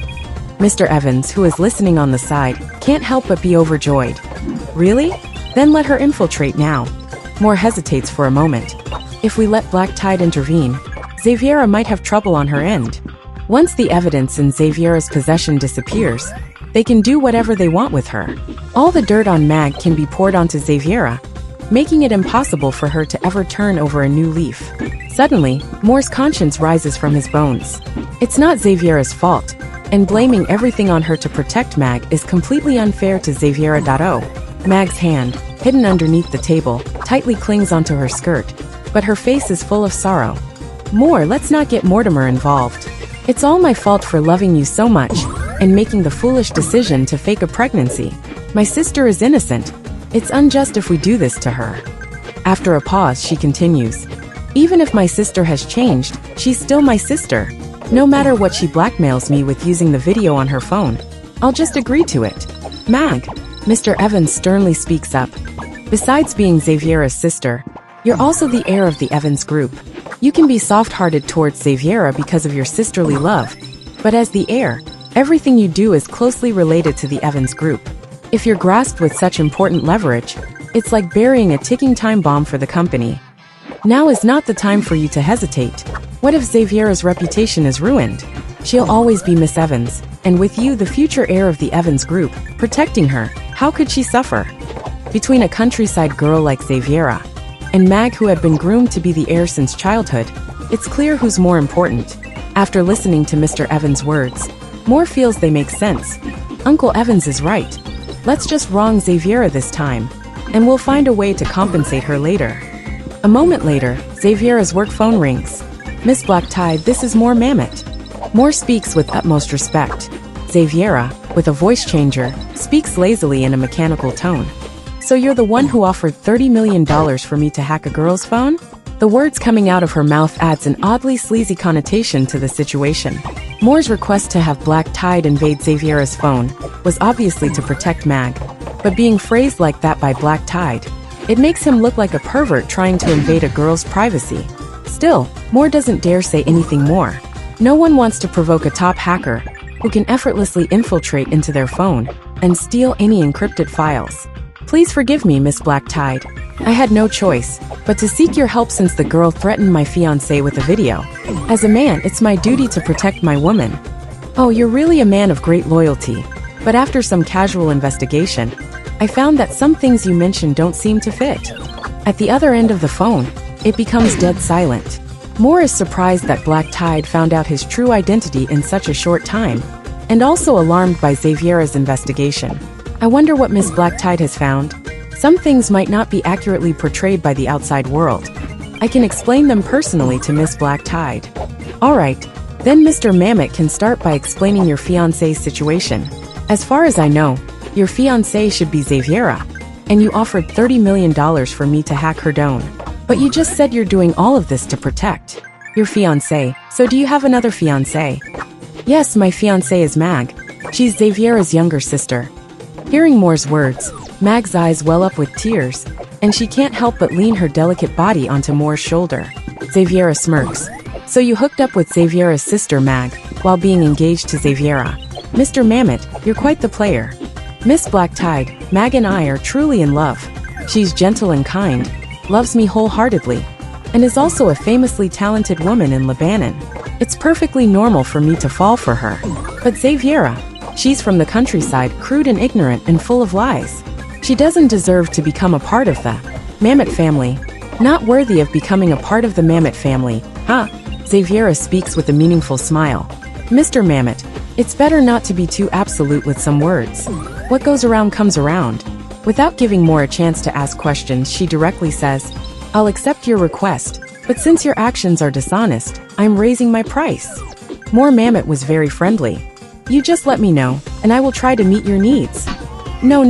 Mr. Evans, who is listening on the side, can't help but be overjoyed. Really? Then let her infiltrate now. Moore hesitates for a moment. If we let Black Tide intervene, Xaviera might have trouble on her end. Once the evidence in Xaviera's possession disappears, they can do whatever they want with her. All the dirt on Mag can be poured onto Xaviera, making it impossible for her to ever turn over a new leaf. Suddenly, Moore's conscience rises from his bones. It's not Xaviera's fault, and blaming everything on her to protect Mag is completely unfair to Xaviera. Mag's hand, hidden underneath the table, tightly clings onto her skirt, but her face is full of sorrow. Moore, let's not get Mortimer involved. It's all my fault for loving you so much and making the foolish decision to fake a pregnancy. My sister is innocent. It's unjust if we do this to her. After a pause, she continues. Even if my sister has changed, she's still my sister. No matter what she blackmails me with using the video on her phone, I'll just agree to it. Mag, Mr. Evans sternly speaks up. Besides being Xaviera's sister, you're also the heir of the Evans group. You can be soft-hearted towards Xaviera because of your sisterly love, but as the heir, everything you do is closely related to the Evans group. If you're grasped with such important leverage, it's like burying a ticking time bomb for the company. Now is not the time for you to hesitate. What if Xaviera's reputation is ruined? She'll always be Miss Evans, and with you, the future heir of the Evans group, protecting her, how could she suffer? Between a countryside girl like Xaviera and Mag, who had been groomed to be the heir since childhood, it's clear who's more important. After listening to Mr. Evans' words, Moore feels they make sense. Uncle Evans is right. Let's just wrong Xaviera this time, and we'll find a way to compensate her later. A moment later, Xaviera's work phone rings. Miss Black Tide, this is Moore Mamet. Moore speaks with utmost respect. Xaviera, with a voice changer, speaks lazily in a mechanical tone. So you're the one who offered $30 million for me to hack a girl's phone? The words coming out of her mouth adds an oddly sleazy connotation to the situation. Moore's request to have Black Tide invade Xaviera's phone was obviously to protect Mag, but being phrased like that by Black Tide, it makes him look like a pervert trying to invade a girl's privacy. Still, Moore doesn't dare say anything more. No one wants to provoke a top hacker who can effortlessly infiltrate into their phone and steal any encrypted files. Please forgive me, Miss Black Tide. I had no choice but to seek your help since the girl threatened my fiancé with a video. As a man, it's my duty to protect my woman. Oh, you're really a man of great loyalty. But after some casual investigation, I found that some things you mentioned don't seem to fit. At the other end of the phone, it becomes dead silent. Moore is surprised that Black Tide found out his true identity in such a short time, and also alarmed by Xaviera's investigation. I wonder what Miss Black Tide has found. Some things might not be accurately portrayed by the outside world. I can explain them personally to Miss Black Tide. Alright, then Mr. Mamet can start by explaining your fiancé's situation. As far as I know, your fiancé should be Xaviera, and you offered $30 million for me to hack her phone. But you just said you're doing all of this to protect your fiancé, so do you have another fiancé? Yes, my fiancé is Mag. She's Xaviera's younger sister. Hearing Moore's words, Mag's eyes well up with tears, and she can't help but lean her delicate body onto Moore's shoulder. Xaviera smirks. So you hooked up with Xaviera's sister Mag, while being engaged to Xaviera. Mr. Mamet, you're quite the player. Miss Black Tide, Mag and I are truly in love. She's gentle and kind, loves me wholeheartedly, and is also a famously talented woman in Lebanon. It's perfectly normal for me to fall for her. But Xaviera, she's from the countryside, crude and ignorant and full of lies. She doesn't deserve to become a part of the Mamet family. Not worthy of becoming a part of the Mamet family, huh? Xaviera speaks with a meaningful smile. Mr. Mamet, it's better not to be too absolute with some words. What goes around comes around. Without giving Moore a chance to ask questions, she directly says, I'll accept your request, but since your actions are dishonest, I'm raising my price. Moore Mamet was very friendly. You just let me know, and I will try to meet your needs. No,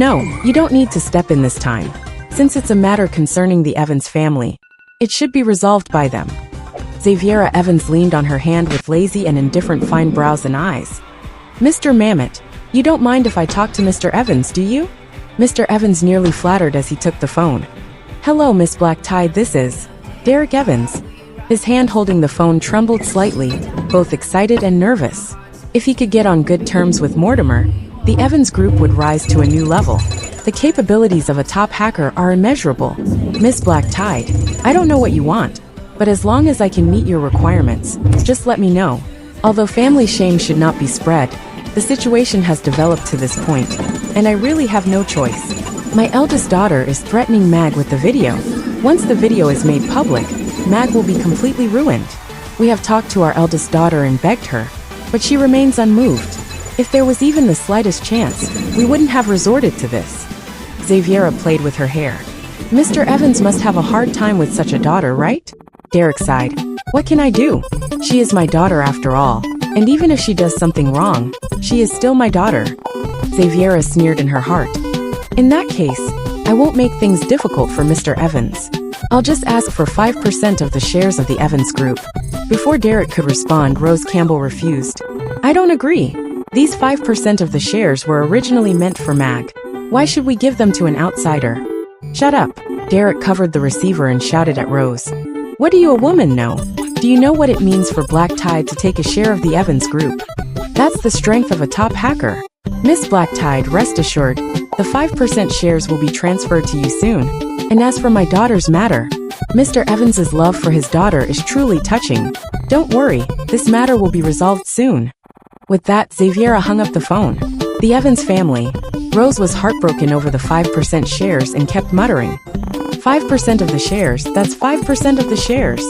you don't need to step in this time. Since it's a matter concerning the Evans family, it should be resolved by them. Xaviera Evans leaned on her hand with lazy and indifferent fine brows and eyes. Mr. Mamet, you don't mind if I talk to Mr. Evans, do you? Mr. Evans nearly flattered as he took the phone. Hello, Miss Black-Tide, this is Derek Evans. His hand holding the phone trembled slightly, both excited and nervous. If he could get on good terms with Mortimer, the Evans Group would rise to a new level. The capabilities of a top hacker are immeasurable. Miss Black-Tide, I don't know what you want, but as long as I can meet your requirements, just let me know. Although family shame should not be spread, the situation has developed to this point, and I really have no choice. My eldest daughter is threatening Mag with the video. Once the video is made public, Mag will be completely ruined. We have talked to our eldest daughter and begged her, but she remains unmoved. If there was even the slightest chance, we wouldn't have resorted to this. Xaviera played with her hair. Mr. Evans must have a hard time with such a daughter, right? Derek sighed. What can I do? She is my daughter after all, and even if she does something wrong, she is still my daughter. Xaviera sneered in her heart. In that case, I won't make things difficult for Mr. Evans. I'll just ask for 5% of the shares of the Evans Group. Before Derek could respond, Rose Campbell refused. I don't agree. These 5% of the shares were originally meant for Mag. Why should we give them to an outsider? Shut up. Derek covered the receiver and shouted at Rose. What do you, a woman, know? Do you know what it means for Black-Tide to take a share of the Evans Group? That's the strength of a top hacker. Miss Black-Tide, rest assured, the 5% shares will be transferred to you soon. And as for my daughter's matter, Mr. Evans's love for his daughter is truly touching. Don't worry, this matter will be resolved soon. With that, Xaviera hung up the phone. The Evans family. Rose was heartbroken over the 5% shares and kept muttering. 5% of the shares, that's 5% of the shares.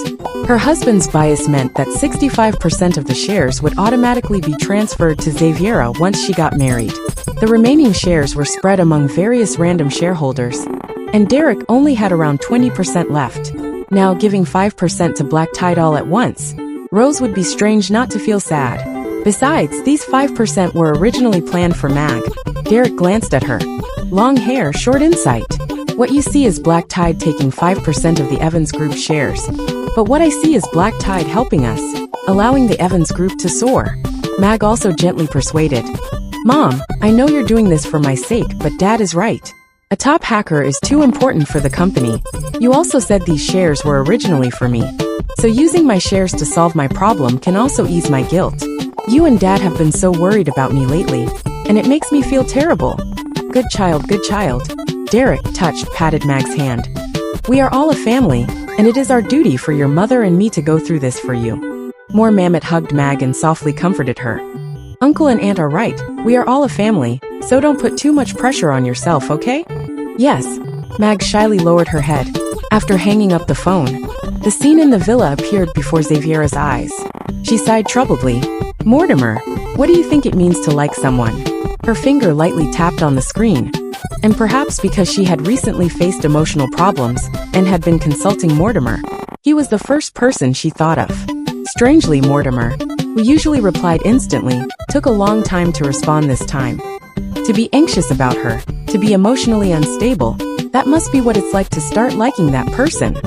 Her husband's bias meant that 65% of the shares would automatically be transferred to Xaviera once she got married. The remaining shares were spread among various random shareholders, and Derek only had around 20% left. Now giving 5% to Black-Tide all at once, Rose would be strange not to feel sad. Besides, these 5% were originally planned for Mag. Derek glanced at her. Long hair, short insight. What you see is Black-Tide taking 5% of the Evans Group shares. But what I see is Black-Tide helping us, allowing the Evans Group to soar. Mag also gently persuaded. Mom, I know you're doing this for my sake, but Dad is right. A top hacker is too important for the company. You also said these shares were originally for me. So using my shares to solve my problem can also ease my guilt. You and Dad have been so worried about me lately, and it makes me feel terrible. Good child, good child. Derek, touched, patted Mag's hand. We are all a family, and it is our duty for your mother and me to go through this for you. More Mamet hugged Mag and softly comforted her. Uncle and Aunt are right, we are all a family, so don't put too much pressure on yourself, okay? Yes. Mag shyly lowered her head. After hanging up the phone, the scene in the villa appeared before Xaviera's eyes. She sighed troubledly. Mortimer, what do you think it means to like someone? Her finger lightly tapped on the screen. And perhaps because she had recently faced emotional problems and had been consulting Mortimer, he was the first person she thought of. Strangely, Mortimer, who usually replied instantly, took a long time to respond this time. To be anxious about her, to be emotionally unstable, that must be what it's like to start liking that person.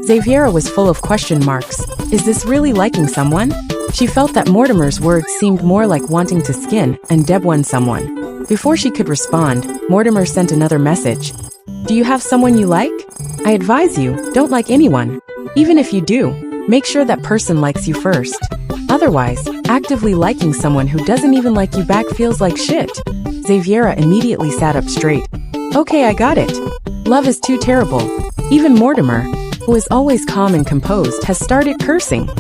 Xaviera was full of question marks. Is this really liking someone? She felt that Mortimer's words seemed more like wanting to skin and deb one someone. Before she could respond, Mortimer sent another message. Do you have someone you like? I advise you, don't like anyone. Even if you do, make sure that person likes you first. Otherwise, actively liking someone who doesn't even like you back feels like shit. Xaviera immediately sat up straight. Okay, I got it. Love is too terrible. Even Mortimer, who is always calm and composed, has started cursing.